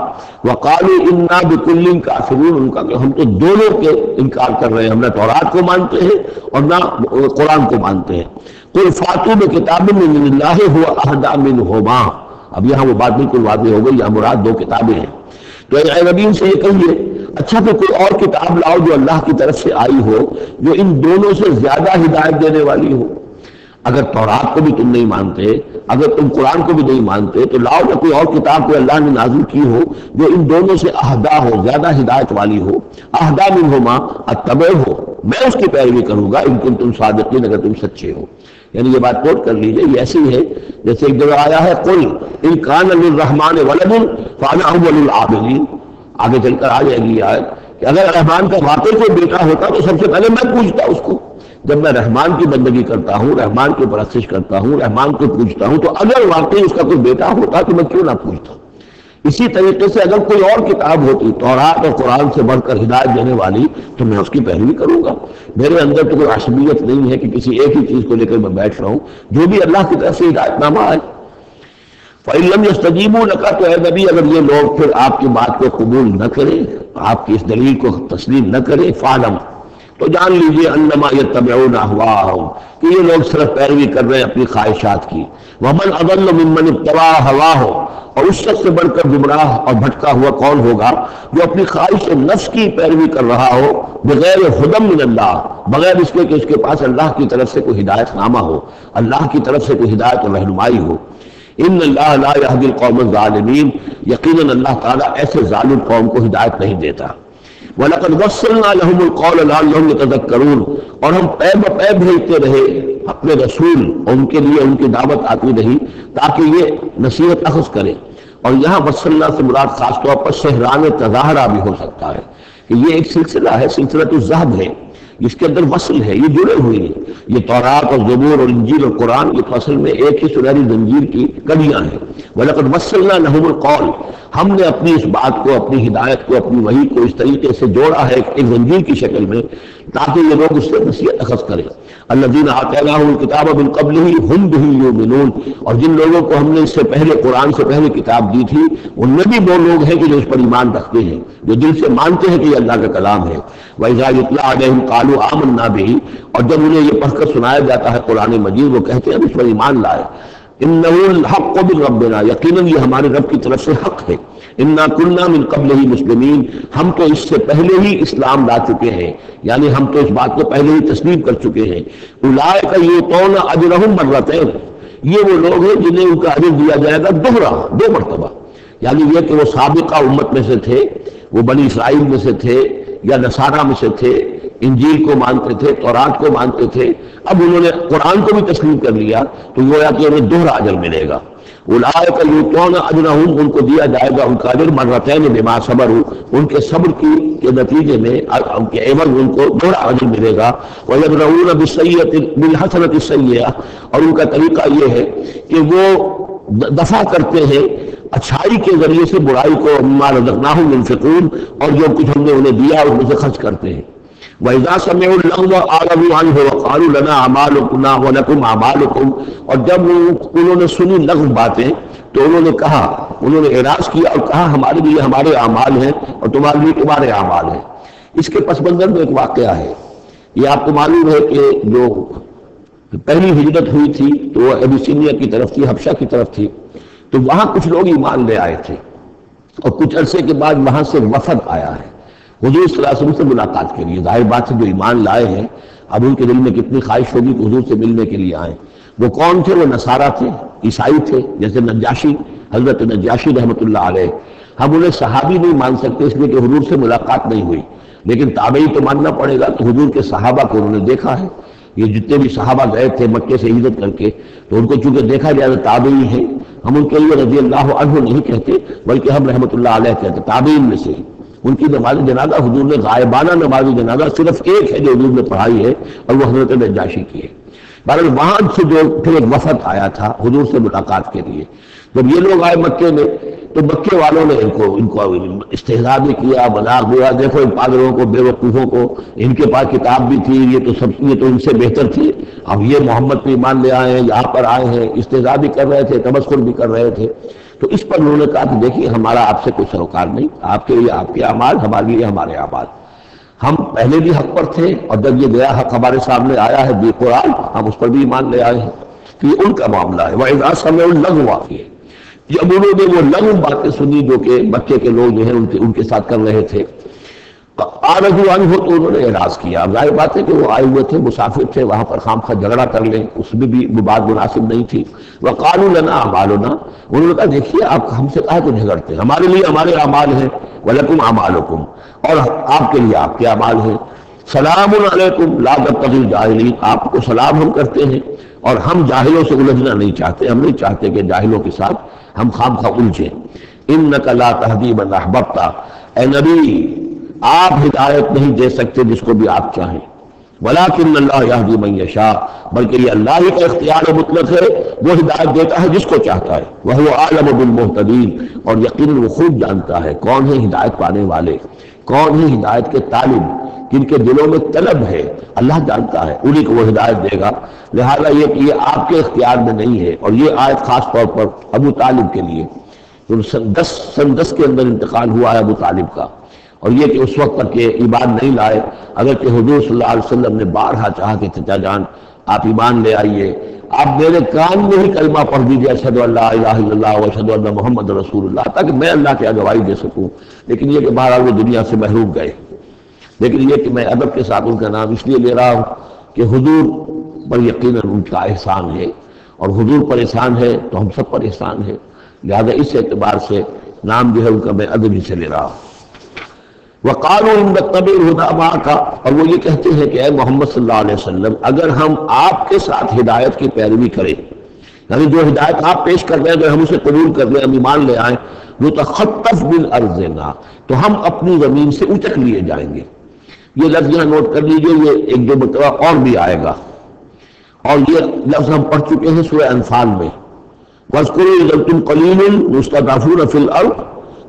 وقالوا انا بکل کافرون، ان کا کہ ہم تو دونوں کے انکار کر رہے ہیں، ہم نہ تورات کو مانتے ہیں اور نہ قرآن کو مانتے ہیں۔ قل فاتوا بکتاب من اللہ هو اہدی منہما، اب یہاں وہ بات بالکل واضح ہو گئی، یہاں مراد دو کتابیں ہیں۔ تو اے نبی سے یہ کہیے اچھا تو کوئی اور کتاب لاؤ جو اللہ کی طرف سے آئی ہو، جو ان دونوں سے زیادہ ہدایت دینے والی ہو۔ اگر تورات کو بھی تم نہیں مانتے، اگر تم قرآن کو بھی نہیں مانتے، تو لاؤ نہ کوئی اور کتاب کوئی اللہ نے نازل کی ہو جو ان دونوں سے اہدا ہو، زیادہ ہدایت والی ہو۔ اہدا منہما اتبعہ ہو، میں اس کی پیروی کروں گا ان کنتم صادقین، اگر تم سچے ہو۔ یعنی یہ بات نوٹ کر لیجئے، یہ ایسی ہے جیسے ایک جگہ آیا ہے قل ان کان للرحمن ولد فانا اول العابدین، آگے چل کر آ جائے گی یہ آیت کہ اگر رحمان کا واقعی کوئی بیٹا ہوتا تو سب سے پہلے میں پوچھتا اس کو، جب میں رحمان کی بندگی کرتا ہوں، رحمان کی پرستش کرتا ہوں، رحمان کو پوچھتا ہوں، تو اگر واقعی اس کا کوئی بیٹا ہوتا تو میں کیوں نہ پوچھتا۔ اسی طریقے سے اگر کوئی اور کتاب ہوتی تورات اور قرآن سے بڑھ کر ہدایت دینے والی تو میں اس کی پیروی کروں گا۔ میرے اندر تو کوئی عصبیت نہیں ہے کہ کسی ایک ہی چیز کو لے کر میں بیٹھ رہا ہوں، جو بھی اللہ کی طرف سے ہدایت نامہ آئے۔ فَإِن لَمْ يَسْتَجِيبُوا لَكَ، تو اے نبی اگر یہ لوگ پھر آپ کی بات کو قبول نہ کریں، آپ کی اس دلیل کو تسلیم نہ کریں، فَاعْلَمْ، تو جان لیجئے انما یتبعون اہواءہم، کہ یہ لوگ صرف پیروی کر رہے ہیں اپنی خواہشات کی۔ ومن اضل ممن اتبع ہواہ، اور اس شخص سے بڑھ کر گمراہ اور بھٹکا ہوا کون ہوگا جو اپنی خواہش نفس کی پیروی کر رہا ہو، بغیر ہدی من اللہ، بغیر اس کے کہ اس کے پاس اللہ کی طرف سے کوئی ہدایت نامہ ہو، اللہ کی طرف سے کوئی ہدایت اور رہنمائی ہو۔ ان اللہ لا یہدی القوم الظالمین، یقیناً اللہ تعالیٰ ایسے ظالم قوم کو ہدایت نہیں دیتا۔ وَلَقَدْ وَصَّلْنَا لَهُمُ الْقَوْلَ لَعَلَّهُمْ يَتَذَكَّرُونَ، اور ہم پے بپے بھیجتے رہے اپنے رسول، اور ان کے لیے ان کی دعوت آتی رہی تاکہ یہ نصیحت اخذ کرے۔ اور یہاں وصلنا سے مراد خاص طور پر سحران تظاہرہ بھی ہو سکتا ہے کہ یہ ایک سلسلہ ہے، سلسلۃ الذہب ہے، اس کے اندر وصل ہے، یہ جڑے ہوئے ہیں، یہ تورات اور زبور اور انجیل اور قرآن یہ تو اصل میں ایک ہی سنہری زنجیر کی کڑیاں ہیں۔ وَلَقَدْ وَصَّلْنَا لَهُمُ الْقَوْلَ، ہم نے اپنی اس بات کو، اپنی ہدایت کو، اپنی وحی کو اس طریقے سے جوڑا ہے ایک زنجیر کی شکل میں تاکہ یہ لوگ اس سے نصیحت اخذ کریں۔ الذین آتیناہم الکتاب من قبلہ ہم بہ یؤمنون، اور جن لوگوں کو ہم نے اس سے پہلے قرآن سے پہلے کتاب دی تھی ان میں بھی وہ لوگ ہیں کہ جو اس پر ایمان رکھتے ہیں، جو دل سے مانتے ہیں کہ یہ اللہ کا کلام ہے۔ وَإِذَا يُتْلَىٰ عَلَيْهِمْ قَالُوا آمَنَّا بِهِ، اور جب انہیں یہ پڑھ کر سنایا جاتا ہے قرآن مجید وہ کہتے ہیں ہم اس پر ایمان لائے۔ إِنَّهُ الْحَقُّ مِن رَّبِّنَا، یقیناً یہ ہمارے رب کی طرف سے حق ہے۔ اِنَّا كُنَّا مِن قَبْلِهِ مُسْلِمِينَ، ہم تو اس سے پہلے ہی اسلام لا چکے ہیں، یعنی ہم تو اس بات کو پہلے ہی تسلیم کر چکے ہیں۔ أُولَٰئِكَ يُؤْتَوْنَ أَجْرَهُم مَّرَّتَيْنِ، یہ وہ لوگ ہیں جنہیں ان کا اجر دیا جائے گا دوہرا، دو مرتبہ، یعنی یہ کہ وہ سابقہ امت میں سے تھے، وہ بنی اسرائیل میں سے تھے یا نصارہ میں سے تھے، انجیل کو مانتے تھے، تورات کو مانتے تھے، اب انہوں نے قرآن کو بھی تسلیم کر لیا تو گویا کہ انہیں دوہرا اجر ملے گا۔ اولئک یؤتون اجرہم، ان کو دیا جائے گا ان کا اجر مرتین بما صبروا، ان کے صبر کے نتیجے میں ان کے عوض ان کو دوہرا اجر ملے گا۔ ویدرؤون بالحسنۃ السیئۃ، اور ان کا طریقہ یہ ہے کہ وہ دفع کرتے ہیں اچھائی کے ذریعے سے برائی کو، مما رزقناہم ينفقون، اور جو کچھ ہم نے انہیں دیا اس میں سے خرچ کرتے ہیں۔ وَإِذَا سَمِعُوا اللَّغْوَ أَعْرَضُوا عَنْهُ وَقَالُوا لَنَا أَعْمَالُنَا وَلَكُمْ أَعْمَالُكُمْ، اور جب انہوں نے سنی لغو باتیں تو انہوں نے کہا، انہوں نے اعراض کیا اور کہا ہمارے لیے ہمارے اعمال ہیں اور تمہارے لیے تمہارے اعمال ہیں۔ اس کے پس منظر میں ایک واقعہ ہے، یہ آپ کو معلوم ہے کہ جو پہلی ہجرت ہوئی تھی تو وہ ابیسینیا کی طرف تھی، حبشہ کی طرف تھی، تو وہاں کچھ لوگ ایمان لے آئے تھے اور کچھ عرصے کے بعد وہاں سے وفد آیا ہے حضور صلی اللہ علیہ وسلم سے ملاقات کے لیے۔ ظاہر بات ہے جو ایمان لائے ہیں اب ان کے دل میں کتنی خواہش ہوگی کہ حضور سے ملنے کے لیے آئیں۔ وہ کون تھے؟ وہ نصارہ تھے، عیسائی تھے، جیسے نجاشی، حضرت نجاشی رحمۃ اللہ علیہ۔ ہم انہیں صحابی نہیں مان سکتے اس لیے کہ حضور سے ملاقات نہیں ہوئی، لیکن تابعی تو ماننا پڑے گا، تو حضور کے صحابہ کو انہوں نے دیکھا ہے۔ یہ جتنے بھی صحابہ گئے تھے مکے سے ہجرت کر کے تو ان کو چونکہ دیکھا جائے تابعی ہیں، ہم ان کے لیے رضی اللہ عنہ نہیں کہتے بلکہ ہم رحمۃ اللہ علیہ کہتے، تابعین میں سے ہی۔ ان کی نماز جنازہ حضور نے غائبانہ نماز جنازہ صرف ایک ہے جو حضور نے پڑھائی ہے اور وہ حضرت نجاشی کی ہے۔ بہرحال وہاں سے جو پھر ایک وفد آیا تھا حضور سے ملاقات کے لیے، جب یہ لوگ آئے مکے میں تو مکے والوں نے ان کو استہزاء بھی کیا، مذاق بھی ہوا، دیکھو ان پاگلوں کو، بے وقوفوں کو، ان کے پاس کتاب بھی تھی، یہ تو ان سے بہتر تھی، اب یہ محمد پہ ایمان لے آئے ہیں، یہاں پر آئے ہیں، استہزاء بھی کر رہے تھے، تمسخر بھی کر رہے تھے۔ تو اس پر انہوں نے کہا کہ دیکھیے ہمارا آپ سے کوئی سروکار نہیں، آپ کے لیے آپ کے اعمال، ہمارے لیے ہمارے اعمال، ہم پہلے بھی حق پر تھے اور جب یہ نیا حق ہمارے سامنے آیا ہے بے قرآن ہم اس پر بھی ایمان لے آئے ہیں۔ تو یہ ان کا معاملہ ہے۔ وَإِذَا سَمِعُوا اللَّغْوَ، جب انہوں نے وہ لغو باتیں سنی جو کہ مکے کے لوگ جو ہیں ان کے ساتھ کر رہے تھے، أَعْرَضُوا عَنْهُ، تو انہوں نے اعراض کیا۔ ظاہر بات ہے کہ وہ آئے ہوئے تھے، مسافر تھے، وہاں پر خام خواہ جھگڑا کر لیں، اس میں بھی وہ بات مناسب نہیں تھی۔ وَقَالُوا لَنَا أَعْمَالُنَا، انہوں نے کہا دیکھیے آپ ہم سے کہا تو جھگڑتے ہیں، ہمارے لیے ہمارے اعمال ہیں، وَلَكُمْ أَعْمَالُكُمْ، اور آپ کے لیے آپ کے اعمال ہیں۔ سلام علیکم لا تبتغوا الجاہلین، آپ کو سلام ہم کرتے ہیں اور ہم جاہلوں سے الجھنا نہیں چاہتے، ہم نہیں چاہتے کہ جاہلوں کے ساتھ ہم خام خواہ الجھیں۔ انک لا تہدی من احببت، اے نبی آپ ہدایت نہیں دے سکتے جس کو بھی آپ چاہیں، ولکن اللہ یہدی من یشاء، بلکہ یہ اللہ ہی کا اختیار مطلق ہے، وہ ہدایت دیتا ہے جس کو چاہتا ہے۔ وہو اعلم بالمہتدین، اور یقیناً وہ خوب جانتا ہے کون ہے ہدایت پانے والے، کون ہے ہدایت کے طالب، جن کے دلوں میں طلب ہے، اللہ جانتا ہے، انہی کو وہ ہدایت دے گا۔ لہذا یہ کہ یہ آپ کے اختیار میں نہیں ہے، اور یہ آیت خاص طور پر ابو طالب کے لیے، سن 10 کے اندر انتقال ہوا ہے ابو طالب کا، اور یہ کہ اس وقت تک یہ ایمان نہیں لائے، اگرچہ حضور صلی اللہ علیہ وسلم نے بارہا چاہا کہ چچا جان آپ ایمان لے آئیے، آپ میرے کان میں ہی کلمہ پڑھ دیجیے اشہد ان لا الہ الا اللہ واشہد ان محمد رسول اللہ، تاکہ میں اللہ کی گواہی دے سکوں۔ لیکن یہ کہ بہرحال وہ دنیا سے محروم گئے۔ لیکن یہ کہ میں ادب کے ساتھ ان کا نام اس لیے لے رہا ہوں کہ حضور پر یقیناً ان کا احسان ہے، اور حضور پر احسان ہے تو ہم سب پر احسان ہے، لہذا اس اعتبار سے نام جو ہے ان کا میں ادب ہی سے لے رہا ہوں۔ وَقَالُوا إِن نَّتَّبِعِ الْهُدَىٰ مَعَكَ، اور وہ یہ کہتے ہیں کہ اے محمد صلی اللہ علیہ وسلم اگر ہم آپ کے ساتھ ہدایت کی پیروی کریں، یعنی جو ہدایت آپ پیش کر رہے ہیں اگر ہم اسے قبول کر لیں، ہم ایمان لے آئیں، نُتَخَطَّفْ مِنْ أَرْضِنَا، تو ہم اپنی زمین سے اچک لیے جائیں گے۔ یہ لفظ یہاں نوٹ کر لیجئے، یہ ایک دو مرتبہ اور بھی آئے گا، اور یہ لفظ ہم پڑھ چکے ہیں سورہ انفال میں، وَاذْكُرُوا إِذْ أَنْتُمْ قَلِيلٌ مُسْتَضْعَفُونَ فِي الْأَرْضِ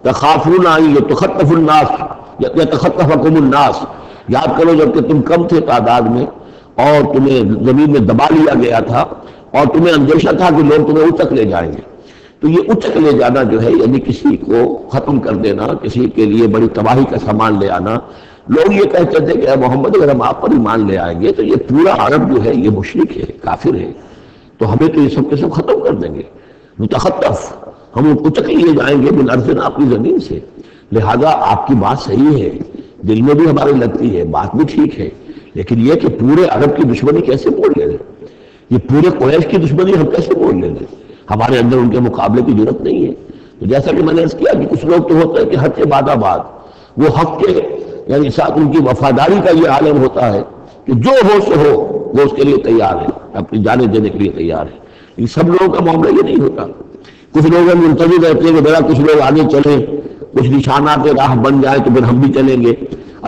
تَخَافُونَ أَنْ يَتَخَطَّفَكُمُ النَّاسُ، یاد کرو جب کہ تم کم تھے تعداد میں اور تمہیں زمین میں دبا لیا گیا تھا اور تمہیں اندیشہ تھا کہ لوگ تمہیں اچک لے جائیں گے۔ تو یہ اچک لے جانا جو ہے یعنی کسی کو ختم کر دینا، کسی کے لیے بڑی تباہی کا سامان لے آنا۔ لوگ یہ کہتے تھے کہ اے محمد اگر ہم آپ پر ایمان لے آئیں گے تو یہ پورا عرب جو ہے یہ مشرک ہے، کافر ہے، تو ہمیں تو یہ سب کے سب ختم کر دیں گے، متخطف، ہم اچک لیے جائیں گے من ارضنا، اپنی زمین سے۔ لہذا آپ کی بات صحیح ہے، دل میں بھی ہمارے لگتی ہے، بات بھی ٹھیک ہے، لیکن یہ کہ پورے عرب کی دشمنی کیسے موڑ لے لیں، یہ پورے قریش کی دشمنی ہم کیسے موڑ لے لیں، ہمارے اندر ان کے مقابلے کی ضرورت نہیں ہے۔ تو جیسا کہ میں نے عرض کیا کہ کچھ لوگ تو ہوتے ہیں کہ حد سے بعد وہ حق کے یعنی ساتھ ان کی وفاداری کا یہ عالم ہوتا ہے کہ جو ہو سو ہو وہ اس کے لیے تیار ہے، اپنی جانیں دینے کے لیے تیار ہے۔ یہ سب لوگوں کا معاملہ یہ نہیں ہوتا، کچھ لوگ منتظر رہتے ہیں کہ میرا کچھ لوگ آگے چلیں، کچھ نشانات راہ بن جائیں تو پھر ہم بھی چلیں گے۔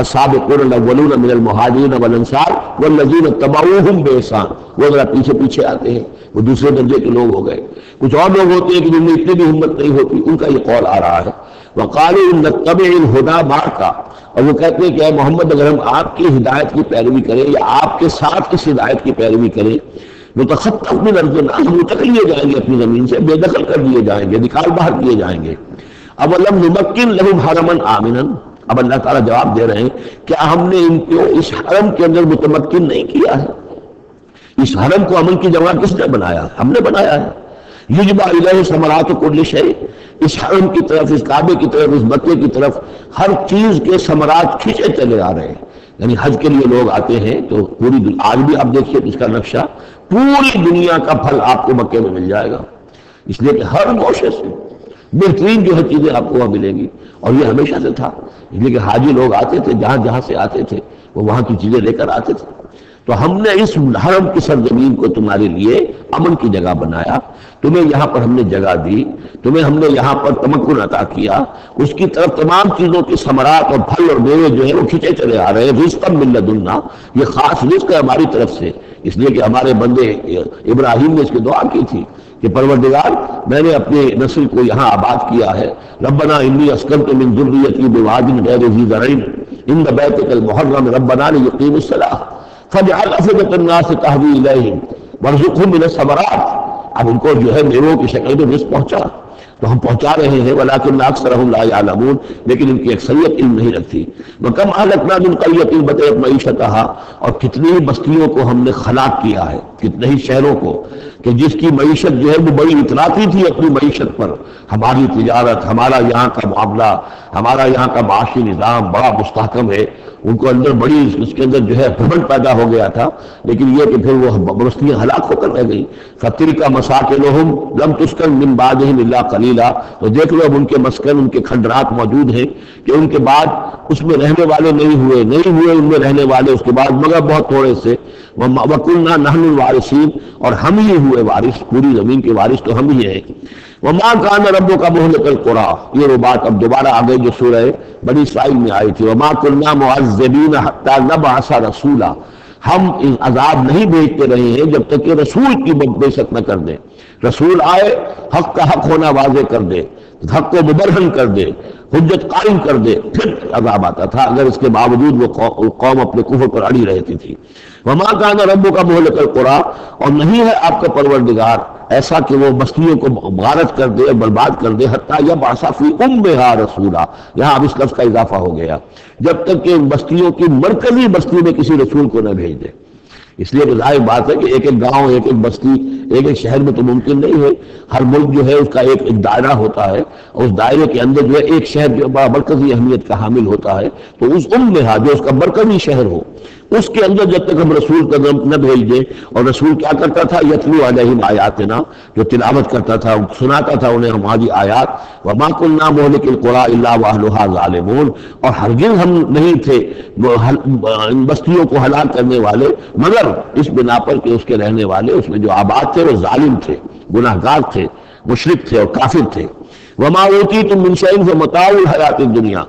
السابقون الاولون من المہاجرین والانصار والذین اتبعوہم بإحسان، وہ ذرا پیچھے پیچھے آتے ہیں، وہ دوسرے درجے کے لوگ ہو گئے۔ کچھ اور لوگ ہوتے ہیں کہ جن میں اتنی بھی ہمت نہیں ہوتی، ان کا یہ قول آ رہا ہے وقالوا ان نتبع الہدی معک، اور وہ کہتے ہیں کہ اے محمد اگر ہم آپ کی ہدایت کی پیروی کریں یا آپ کے ساتھ اس ہدایت کی پیروی کریں متخطف من ارضنا، ہم اچک لیے جائیں گے اپنی زمین سے، بے دخل کر دیے جائیں گے، نکال باہر کیے جائیں گے۔ اولم نمکن لہم حرما آمنا، اب اللہ تعالیٰ جواب دے رہے ہیں کیا ہم نے ان کو اس حرم کے اندر متمکن نہیں کیا ہے؟ اس حرم کو امن کی جگہ کس نے بنایا؟ ہم نے بنایا ہے۔ یجبا الیہ ثمرات کل شیء، اس حرم کی طرف، اس کعبے کی طرف، اس مکے کی طرف ہر چیز کے ثمرات کھینچے چلے آ رہے ہیں۔ یعنی حج کے لیے لوگ آتے ہیں تو پوری آج بھی آپ دیکھیے اس کا نقشہ، پوری دنیا کا پھل آپ کو مکے میں مل جائے گا، اس لیے کہ ہر گوشے سے بہترین جو ہے چیزیں آپ کو وہاں ملیں گی، اور یہ ہمیشہ سے تھا، اس لیے کہ حاجی لوگ آتے تھے جہاں جہاں سے آتے تھے وہ وہاں کی چیزیں لے کر آتے تھے۔ تو ہم نے اس حرم کی سرزمین کو تمہارے لیے امن کی جگہ بنایا، تمہیں یہاں پر ہم نے جگہ دی، تمہیں ہم نے یہاں پر تمکن عطا کیا، اس کی طرف تمام چیزوں کے ثمرات اور پھل اور میوے جو ہیں وہ کھینچے چلے آ رہے ہیں۔ رزقا من لدنا، یہ خاص رزق ہے ہماری طرف سے، اس لیے کہ ہمارے بندے ابراہیم نے اس کی دعا کی تھی کہ پروردگار میں نے اپنے نسل کو یہاں آباد کیا ہے، ربنا انی اسکنت من ذریتی بواد غیر ذی زرع عند بیتک المحرم ربنا لیقیموا الصلاۃ فاجعل افئدۃ الناس تہوی الیہم وارزقہم من الثمرات۔ اب ان کو جو ہے میووں کی شکل میں رزق پہنچا تو ہم پہنچا رہے ہیں، ولکن اکثرہم لا یعلمون، لیکن ان کی اکثریت علم نہیں رکھتی۔ وکم اہلکنا من قریۃ بطرت معیشتھا، اور کتنی ہی بستیوں کو ہم نے ہلاک کیا ہے، کتنے ہی شہروں کو کہ جس کی معیشت جو ہے وہ بڑی اطراتی تھی اپنی معیشت پر، ہماری تجارت، ہمارا یہاں کا معاملہ، ہمارا یہاں کا معاشی نظام بڑا مستحکم ہے، ان کو اندر بڑی اس کے اندر جو ہے گھمنڈ پیدا ہو گیا تھا، لیکن یہ کہ پھر وہ بستیاں ہلاک ہو کر رہ گئی۔ فَتِلْكَ مَسَاكِنُهُمْ لَمْ تُسْكَنْ مِنْ بَعْدِهِمْ إِلَّا قَلِيلًا، تو دیکھ لو اب ان کے مسکن، ان کے کھنڈرات موجود ہیں کہ ان کے بعد اس میں رہنے والے نہیں ہوئے ان میں رہنے والے اس کے بعد مگر بہت تھوڑے سے۔ وَكُنَّا نَحْنُ الْوَارِثِينَ، اور ہم ہی ہوئے وارث، پوری زمین کے وارث تو ہم ہی ہیں۔ وَمَا كَانَ رَبُّكَ مُهْلِكَ الْقُرَىٰ، یہ وہ بات اب دوبارہ آ گئی جو سورہ بنی اسرائیل میں آئی تھی، وَمَا كُنَّا مُعَذِّبِينَ حَتَّىٰ نَبْعَثَ رَسُولًا، ہم عذاب نہیں بھیجتے رہے ہیں جب تک کہ رسول کی بے-شک نہ کر دیں، رسول آئے حق کا حق ہونا واضح کر دے، حق کو مبرہن کر دے، حجت قائم کر دے، پھر عذاب آتا تھا، اگر اس کے باوجود وہ قوم اپنے کفر پر اڑی رہتی تھی۔ وَمَا كَانَ رَبُّكَ مُهْلِكَ الْقُرَىٰ، اور نہیں ہے آپ کا پروردگار ایسا کہ وہ بستیوں کو غارت کر دے، برباد کر دے، حتیٰ یبعث فی امہا رسولا، یہاں اب اس لفظ کا اضافہ ہو گیا، جب تک کہ ان بستیوں کی مرکزی بستی میں کسی رسول کو نہ بھیج دے۔ اس لیے کہ ظاہر بات ہے کہ ایک ایک گاؤں، ایک ایک بستی، ایک ایک شہر میں تو ممکن نہیں ہے، ہر ملک جو ہے اس کا ایک دائرہ ہوتا ہے، اور اس دائرے کے اندر جو ہے ایک شہر جو بڑا مرکزی اہمیت کا حامل ہوتا ہے، تو اس امہا جو اس کا مرکزی شہر ہو، اس کے اندر جب تک ہم رسول کا نہ بھیج دیں، اور رسول کیا کرتا تھا، یتلو علیہم آیاتنا، جو تلاوت کرتا تھا، سناتا تھا انہیں ہماری آیات، وما كنا مهلك القرى الا واهلها ظالمون، اور ہرگز ہم نہیں تھے ان بستیوں کو ہلاک کرنے والے مگر اس بنا پر کہ اس کے رہنے والے اس میں جو آباد تھے وہ ظالم تھے، گناہگار تھے، مشرک تھے اور کافر تھے۔ وما اوتیتم من شیء فمتاع الحیات الدنیا،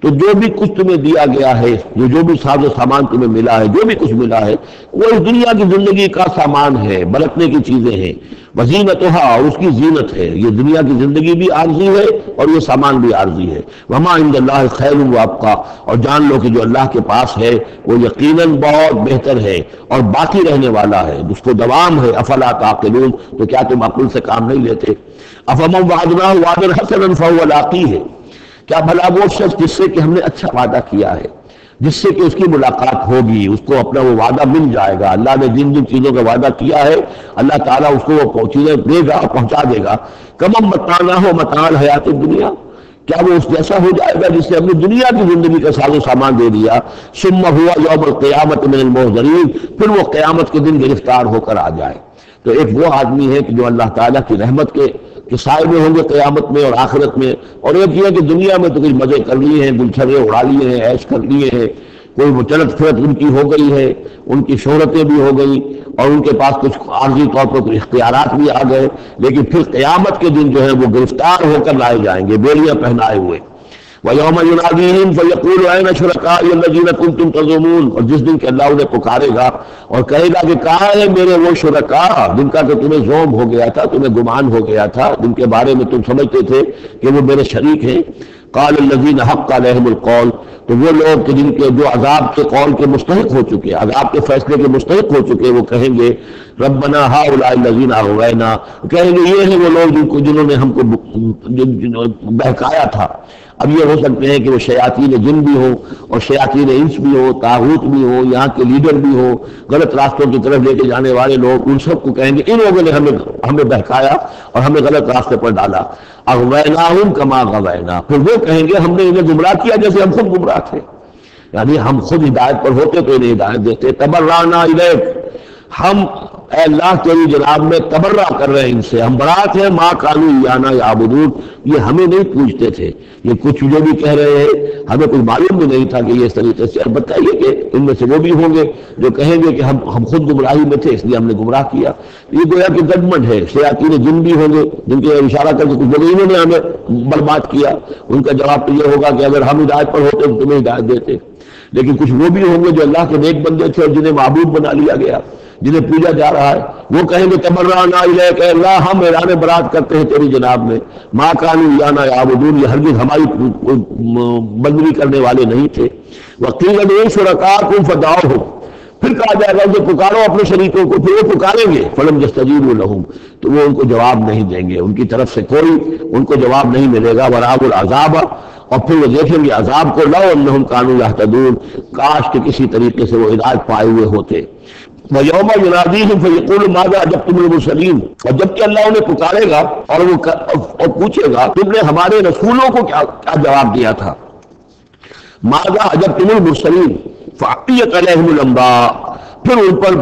تو جو بھی کچھ تمہیں دیا گیا ہے، جو بھی ساز و سامان تمہیں ملا ہے، جو بھی کچھ ملا ہے، وہ اس دنیا کی زندگی کا سامان ہے، برتنے کی چیزیں ہیں، وزینتها، اور اس کی زینت ہے۔ یہ دنیا کی زندگی بھی عارضی ہے اور یہ سامان بھی عارضی ہے۔ وما عند اللہ خیر وابقیٰ، اور جان لو کہ جو اللہ کے پاس ہے وہ یقیناً بہت بہتر ہے اور باقی رہنے والا ہے، اس کو دوام ہے۔ افلا تعقلون، تو کیا تم عقل سے کام نہیں لیتے؟ افمن وعدناہ وعدا حسنا فهو لاقیہ، کیا بھلا وہ شخص جس سے کہ ہم نے اچھا وعدہ کیا ہے، جس سے کہ اس کی ملاقات ہوگی، اس کو اپنا وہ وعدہ مل جائے گا، اللہ نے جن جن چیزوں کا وعدہ کیا ہے اللہ تعالیٰ اس کو وہ چیزیں دے گا، پہنچا دے گا۔ کمم متعناہ متاع الحیات الدنیا، کیا وہ اس جیسا ہو جائے گا جس سے ہم نے دنیا کی زندگی کا ساز و سامان دے دیا؟ ثم هو یوم القیامۃ من المحضرین، پھر وہ قیامت کے دن گرفتار ہو کر آ جائے۔ تو ایک وہ آدمی ہے کہ جو اللہ تعالیٰ کی رحمت کے سائے میں ہوں گے قیامت میں اور آخرت میں، اور ایک یہ کہ دنیا میں تو کچھ مزے کر لیے ہیں، گلچھرے اڑا لیے ہیں، عیش کر لیے ہیں، کوئی وہ چلت پھرت ان کی ہو گئی ہے، ان کی شہرتیں بھی ہو گئی اور ان کے پاس کچھ عارضی طور پر کچھ اختیارات بھی آ گئے، لیکن پھر قیامت کے دن جو ہے وہ گرفتار ہو کر لائے جائیں گے بیڑیاں پہنائے ہوئے۔ وَيَوْمَ يُنَادِيهِمْ فَيَقُولُ أَيْنَ شُرَكَائِيَ الَّذِينَ كُنتُمْ تَزْعُمُونَ، اور جس دن کہ اللہ انہیں پکارے گا اور کہے گا کہ کہاں ہے میرے وہ شرکاء جن کا کہ تمہیں زوم ہو گیا تھا، تمہیں گمان ہو گیا تھا، جن کے بارے میں تم سمجھتے تھے کہ وہ میرے شریک ہیں۔ قال الذین حق علیہم القول، تو وہ لوگ کہ جن کے جو عذاب کے قول کے مستحق ہو چکے، عذاب کے فیصلے کے مستحق ہو چکے، وہ کہیں گے ربنا ہؤلاء الذین اغوینا، کہیں گے یہ ہیں وہ لوگ جنہوں نے ہم کو بہکایا تھا۔ اب یہ ہو سکتے ہیں کہ وہ شیاطین جن بھی ہوں اور شیاطین انس بھی ہو، طاغوت بھی ہو، یہاں کے لیڈر بھی ہو، غلط راستوں کی طرف لے کے جانے والے لوگ، ان سب کو کہیں گے ان لوگوں نے ہمیں بہکایا اور ہمیں غلط راستے پر ڈالا۔ اغویناہم کما غوینا، پھر وہ کہیں گے ہم نے انہیں گمراہ کیا جیسے ہم خود گمراہ تھے، یعنی ہم خود ہدایت پر ہوتے تو انہیں ہدایت دیتے۔ تبرأنا الیک، ہم اے اللہ تیری جناب میں تبرہ کر رہے ہیں ان سے، ہم برات ہیں ما کانوا ایانا یعبدون، یہ ہمیں نہیں پوچھتے تھے، یہ کچھ جو بھی کہہ رہے ہیں ہمیں کچھ معلوم بھی نہیں تھا کہ یہ اس طریقے سے، البتہ یہ کہ ان میں سے وہ بھی ہوں گے جو کہیں گے کہ ہم خود گمراہی میں تھے اس لیے ہم نے گمراہ کیا۔ یہ گویا کہ ججمنٹ ہے، شیاطین جن بھی ہوں گے جن کے اشارہ کر کے کچھ لوگ انہوں نے ہمیں برباد کیا، ان کا جواب تو یہ ہوگا کہ اگر ہم ہدایت پر ہوتے تو تمہیں ہدایت دیتے۔ لیکن کچھ وہ بھی ہوں گے جو اللہ کے نیک بندے تھے اور جنہیں معبود بنا لیا گیا، جنہیں پوجا جا رہا ہے، وہ کہیں گے تبرأنا الیک، اے اللہ ہم اعلان برات کرتے ہیں تیری جناب میں، ما کانوا ایانا یعبدون، یہ ہرگز ہماری بندگی کرنے والے نہیں تھے۔ وقیل ادعوا شرکاءکم فدعوہم، پھر کہا جائے گا کہ پکارو اپنے شریکوں کو، پھر وہ پکاریں گے، فلم یستجیبوا لہم، تو وہ ان کو جواب نہیں دیں گے، ان کی طرف سے کوئی ان کو جواب نہیں ملے گا۔ ورأوا العذاب، اور پھر وہ دیکھیں گے عذاب کو، لو انہم کانوا یہتدون، کاش کہ کسی طریقے سے وہ ہدایت پائے ہوئے ہوتے۔ وَيَوْمَ يُنَادِيهِمْ فَيَقُولُ مَاذَا أَجَبْتُمُ الْمُرْسَلِينَ، اور جب کہ اللہ انہیں پکارے گا اور پوچھے گا تم نے ہمارے رسولوں کو کیا جواب دیا تھا۔ مَاذَا أَجَبْتُمُ الْمُرْسَلِينَ فَعِّيَتْ عَلَيْهِمُ الْأَنْبَاءُ، پھر ان پر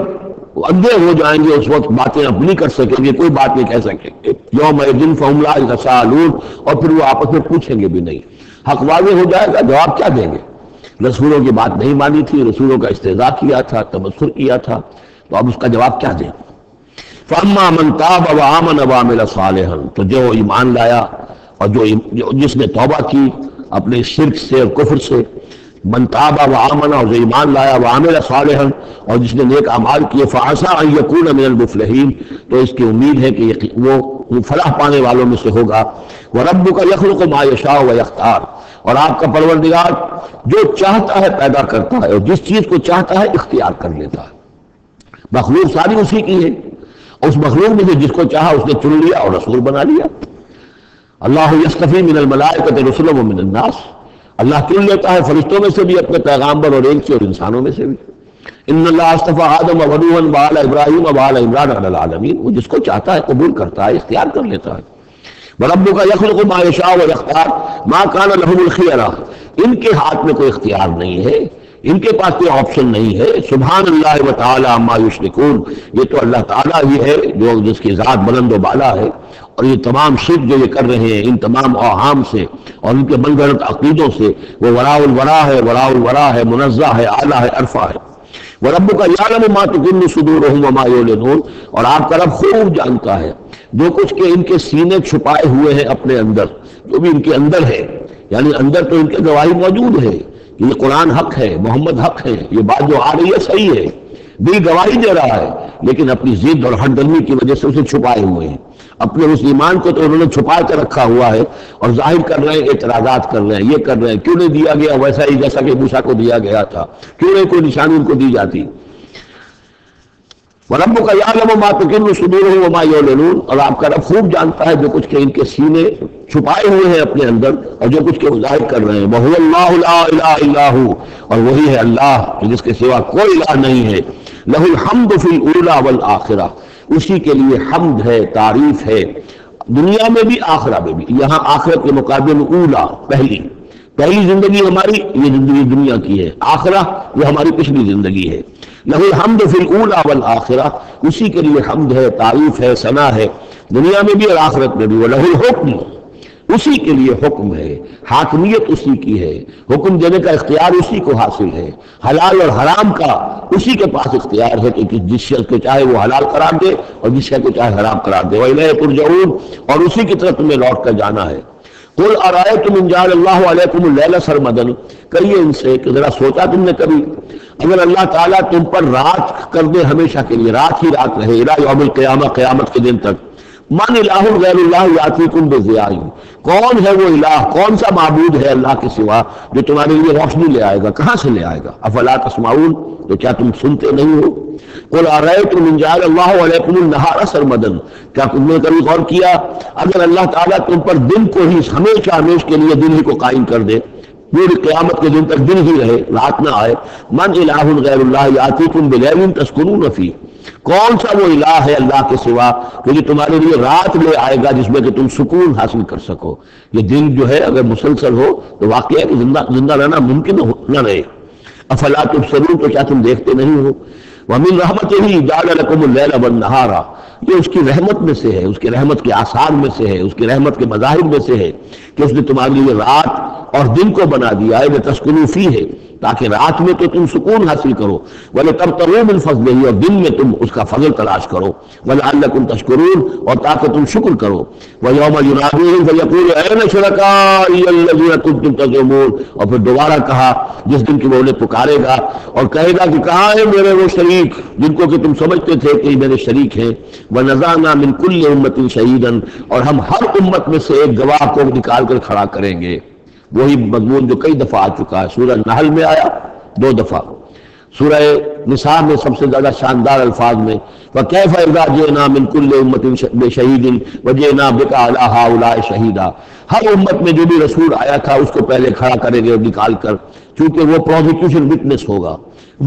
اندھے ہو جائیں گے، اس وقت باتیں اب نہیں کر سکیں گے، کوئی بات نہیں کہہ سکیں گے۔ يَوْمَئِذٍ فَهُمْ لَا يَتَسَاءَلُونَ، اور پھر وہ آپس میں پوچھیں گے بھی نہیں، حق واضح ہو جائے گا، جواب کیا دیں گے؟ رسولوں کی بات نہیں مانی تھی، رسولوں کا استہزاء کیا تھا، تبصر کیا تھا، تو اب اس کا جواب کیا دیں؟ فَأَمَّا مَنْ تَابَ وَآمَنَ وَعَمِلَ صَالِحًا، تو جو ایمان لایا اور جس نے توبہ کی اپنے شرک سے اور کفر سے، من تاب وآمن، اور جو ایمان لایا، وعمل صالحا، اور جس نے نیک اعمال کیے، فعسى ان يكون من المفلحین، تو اس کی امید ہے کہ وہ فلاح پانے والوں میں سے ہوگا۔ وربک یخلق ما یشاء ویختار، اور آپ کا پروردگار جو چاہتا ہے پیدا کرتا ہے اور جس چیز کو چاہتا ہے اختیار کر لیتا ہے۔ مخلوق ساری اسی کی ہے، اس مخلوق میں سے جس کو چاہا اس نے چن لیا اور رسول بنا لیا۔ اللہ یصطفی من الملائکۃ رسلا ومن الناس، اللہ چن لیتا ہے فرشتوں میں سے بھی اپنے پیغامبر اور ایک سے، اور انسانوں میں سے بھی۔ ان اللہ اصطفى آدم ونوحا وآل ابراہیم وآل عمران علی العالمین، وہ جس کو چاہتا ہے قبول کرتا ہے، اختیار کر لیتا ہے۔ وَرَبُّكَ يَخْلُقُ مَا يَشَاءُ وَيَخْتَارُ مَا كَانَ لَهُمُ الْخِيَرَةُ، ان کے ہاتھ میں کوئی اختیار نہیں ہے، ان کے پاس کوئی آپشن نہیں ہے۔ سبحان اللہ وتعالی عما یشرکون، یہ تو اللہ تعالیٰ ہی ہے جو جس کی ذات بلند و بالا ہے، اور یہ تمام شرک جو یہ کر رہے ہیں ان تمام اوہام سے اور ان کے من گھڑت عقیدوں سے، وہ وراء الورا ہے، وراء الورا ہے، منزہ ہے، اعلیٰ ہے، عرفہ ہے۔ وَرَبُّكَ يَعْلَمُ مَا تُكِنُّ صُدُورُهُمْ وَمَا يُعْلِنُونَ، اور آپ کا رب خوب جانتا ہے جو کچھ کہ ان کے سینے چھپائے ہوئے ہیں اپنے اندر، جو بھی ان کے اندر ہے، یعنی اندر تو ان کے گواہی موجود ہے کہ یہ قرآن حق ہے، محمد حق ہے، یہ بات جو آ رہی ہے صحیح ہے، دل گواہی دے رہا ہے، لیکن اپنی ضد اور ہٹ درمی کی وجہ سے اسے چھپائے ہوئے ہیں۔ اپنے اس ایمان کو تو انہوں نے چھپا کے رکھا ہوا ہے اور ظاہر کر رہے ہیں، اعتراضات کر رہے ہیں، یہ کر رہے ہیں کیوں نہیں دیا گیا ویسا ہی جیسا کہ موسیٰ کو دیا گیا تھا، کیوں نہیں کوئی نشانی ان کو دی جاتی۔ وَرَبُّكَ يَعْلَمُ مَا تُكِنُّ صُدُورُهُمْ وَمَا يُعْلِنُونَ، اور آپ کا رب خوب جانتا ہے جو کچھ کہ ان کے سینے چھپائے ہوئے ہیں اپنے اندر اور جو کچھ کہ وہ ظاہر کر رہے ہیں۔ وَهُوَ اللَّهُ لَا إِلَٰهَ إِلَّا هُوَ، اور وہی ہے اللہ جس کے سوا کوئی الہ نہیں ہے۔ لَهُ الْحَمْدُ فِي الْأُولَىٰ وَالْآخِرَةِ، اسی کے لیے حمد ہے، تعریف ہے، دنیا میں بھی آخرہ میں بھی۔ یہاں آخرت کے مقابلے میں اولا، پہلی زندگی ہماری یہ زندگی دنیا کی ہے، آخرہ یہ ہماری پچھلی زندگی ہے۔ لَهُ الْحَمْدُ فِي الْأُولَىٰ وَالْآخِرَةِ، اسی کے لیے حمد ہے، تعریف ہے، ثنا ہے، دنیا میں بھی اور آخرت میں بھی۔ وَلَهُ الْحُكْمُ، اسی کے لیے حکم ہے، حاکمیت اسی کی ہے، حکم دینے کا اختیار اسی کو حاصل ہے، حلال اور حرام کا اسی کے پاس اختیار ہے کہ جس شخص کو چاہے وہ حلال قرار دے اور جس شخص کو چاہے حرام قرار دے۔ وَإِلَيْهِ تُرْجَعُونَ، اور اسی کی طرف تمہیں لوٹ کر جانا ہے۔ قُلْ أَرَأَيْتُمْ إِنْ جَعَلَ اللَّهُ عَلَيْكُمُ اللَّيْلَ سَرْمَدًا، کہیے ان سے کہ ذرا سوچا تم نے کبھی اگر اللہ تعالیٰ تم پر رات کر دے ہمیشہ کے لیے، رات ہی رات رہے، الی یوم القیامہ، قیامت کے دن تک، من الہ غیر اللہ یاتیکم بضیاء، کون ہے وہ الہ، کون سا معبود ہے اللہ کے سوا جو تمہارے لیے روشنی لے آئے گا، کہاں سے لے آئے گا؟ افلا تسمعون، تو کیا تم سنتے نہیں ہو؟ قل ارأیتم ان جعل اللہ علیکم النہار سرمدا، کیا تم نے کبھی غور کیا اگر اللہ تعالیٰ تم پر دن کو ہی ہمیشہ ہمیشہ کے لیے دن ہی کو قائم کر دے، پوری قیامت کے دن تک دن ہی رہے، رات نہ آئے، من الہ غیر اللہ یاتیکم بلیل تسکنون فیہ، کون سا وہ الہ ہے اللہ کے سوا کہ جو تمہارے لیے رات لے آئے گا جس میں کہ تم سکون حاصل کر سکو؟ یہ دن جو ہے اگر مسلسل ہو تو واقعہ ہے کہ زندہ رہنا ممکن نہ رہے۔ افلا تبصرون، تو کیا تم دیکھتے نہیں ہو؟ وَمِن رَحْمَتِهِ جَعَلَ لَكُمُ اللَّيْلَ وَالنَّهَارَ، یہ اس کی رحمت میں سے ہے، اس کی رحمت کے آثار میں سے ہے، اس کی رحمت کے مظاہر میں سے ہے کہ اس نے تمہارے لیے رات اور دن کو بنا دیا ہے، لِتَسْكُنُوا فِيهِ، تاکہ رات میں تو تم سکون حاصل کرو، وَلِتَبْتَغُوا مِن فَضْلِهِ، اور دن میں تم اس کا فضل تلاش کرو، وَلَعَلَّكُمْ تَشْكُرُونَ، اور تاکہ تم شکر کرو۔ وَيَوْمَ يُنَادِيهِمْ فَيَقُولُ أَيْنَ شُرَكَائِيَ الَّذِينَ كُنتُمْ تَزْعُمُونَ، اور پھر دوبارہ کہا جس دن کہ وہ انہیں پکارے گا اور کہے گا کہ کہاں ہیں میرے وہ شریک جن کو کہ تم سمجھتے تھے کہ میرے شریک ہیں۔ وَنَزَعْنَا مِن كُلِّ أُمَّةٍ شَهِيدًا، اور ہم ہر امت میں سے ایک گواہ کو نکال کر کھڑا کریں گے۔ وہی مضمون جو کئی دفعہ آ چکا ہے، سورہ نحل میں آیا 2 دفعہ، سورہ نساء میں سب سے زیادہ شاندار الفاظ میں وَكَيْفَ إِذَا جِئْنَا مِن كُلِّ أُمَّةٍ بِشَهِيدٍ وَجِئْنَا بِكَ عَلَىٰ هَٰؤُلَاءِ شَهِيدًا، ہر امت میں جو بھی رسول آیا تھا اس کو پہلے کھڑا کریں گے اور نکال کر، چونکہ وہ پروزیکیوشن وٹنس ہوگا،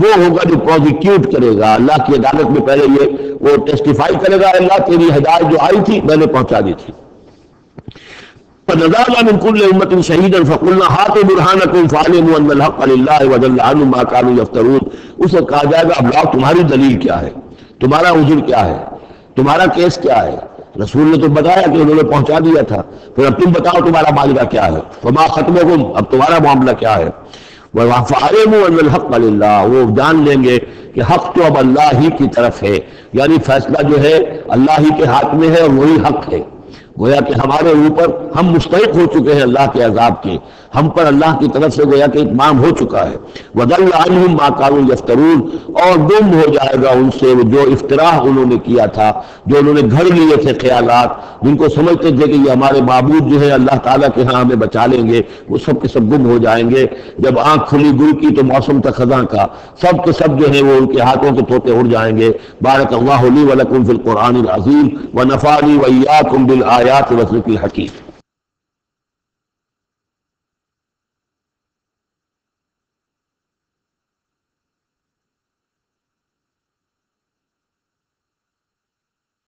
وہ ہوگا جو پروزیکیوٹ کرے گا اللہ کی عدالت میں، پہلے یہ وہ ٹیسٹیفائی کرے گا اللہ تیری ہدایت جو آئی تھی میں نے پہنچا دی تھی۔ فَنَزَعْنَا مِن كُلِّ أُمَّةٍ شَهِيدًا فَقُلْنَا هَاتُوا بُرْهَانَكُمْ فَعَلِمُوا أَنَّ الْحَقَّ لِلَّهِ وَضَلَّ عَنْهُم مَّا كَانُوا يَفْتَرُونَ، اسے کہا جائے گا اب لاؤ تمہاری دلیل کیا ہے، تمہارا عذر کیا ہے، تمہارا کیس کیا ہے؟ رسول نے تو بتایا کہ انہوں نے پہنچا دیا تھا، پھر اب تم بتاؤ تمہارا معاملہ کیا ہے، فما ختمکم، اب تمہارا معاملہ کیا ہے؟ فَعَلِمُوا أَنَّ الْحَقَّ لِلَّهِ، وہ جان لیں گے کہ حق تو اب اللہ ہی کی طرف ہے، یعنی فیصلہ جو ہے اللہ ہی کے ہاتھ میں ہے اور وہی حق ہے۔ گویا کہ ہمارے اوپر ہم مستحق ہو چکے ہیں اللہ کے عذاب کے، ہم پر اللہ کی طرف سے گویا کہ اتمام ہو چکا ہے۔ وَضَلَّ عَنْهُمْ مَا كَانُوا يَفْتَرُونَ، اور گم ہو جائے گا ان سے جو افتراء انہوں نے کیا تھا، جو انہوں نے گھڑ لیے تھے خیالات، جن کو سمجھتے تھے کہ یہ ہمارے معبود جو ہے اللہ تعالیٰ کے ہاں ہمیں بچا لیں گے، وہ سب کے سب گم ہو جائیں گے۔ جب آنکھ کھلی گل کی تو موسم تھا خزاں کا، سب کے سب جو ہے وہ ان کے ہاتھوں کے طوطے اڑ جائیں گے۔ بارک اللہ لی ولکم فی القرآن العظیم ونفعنی وإیاکم بالآیات والذکر الحکیم۔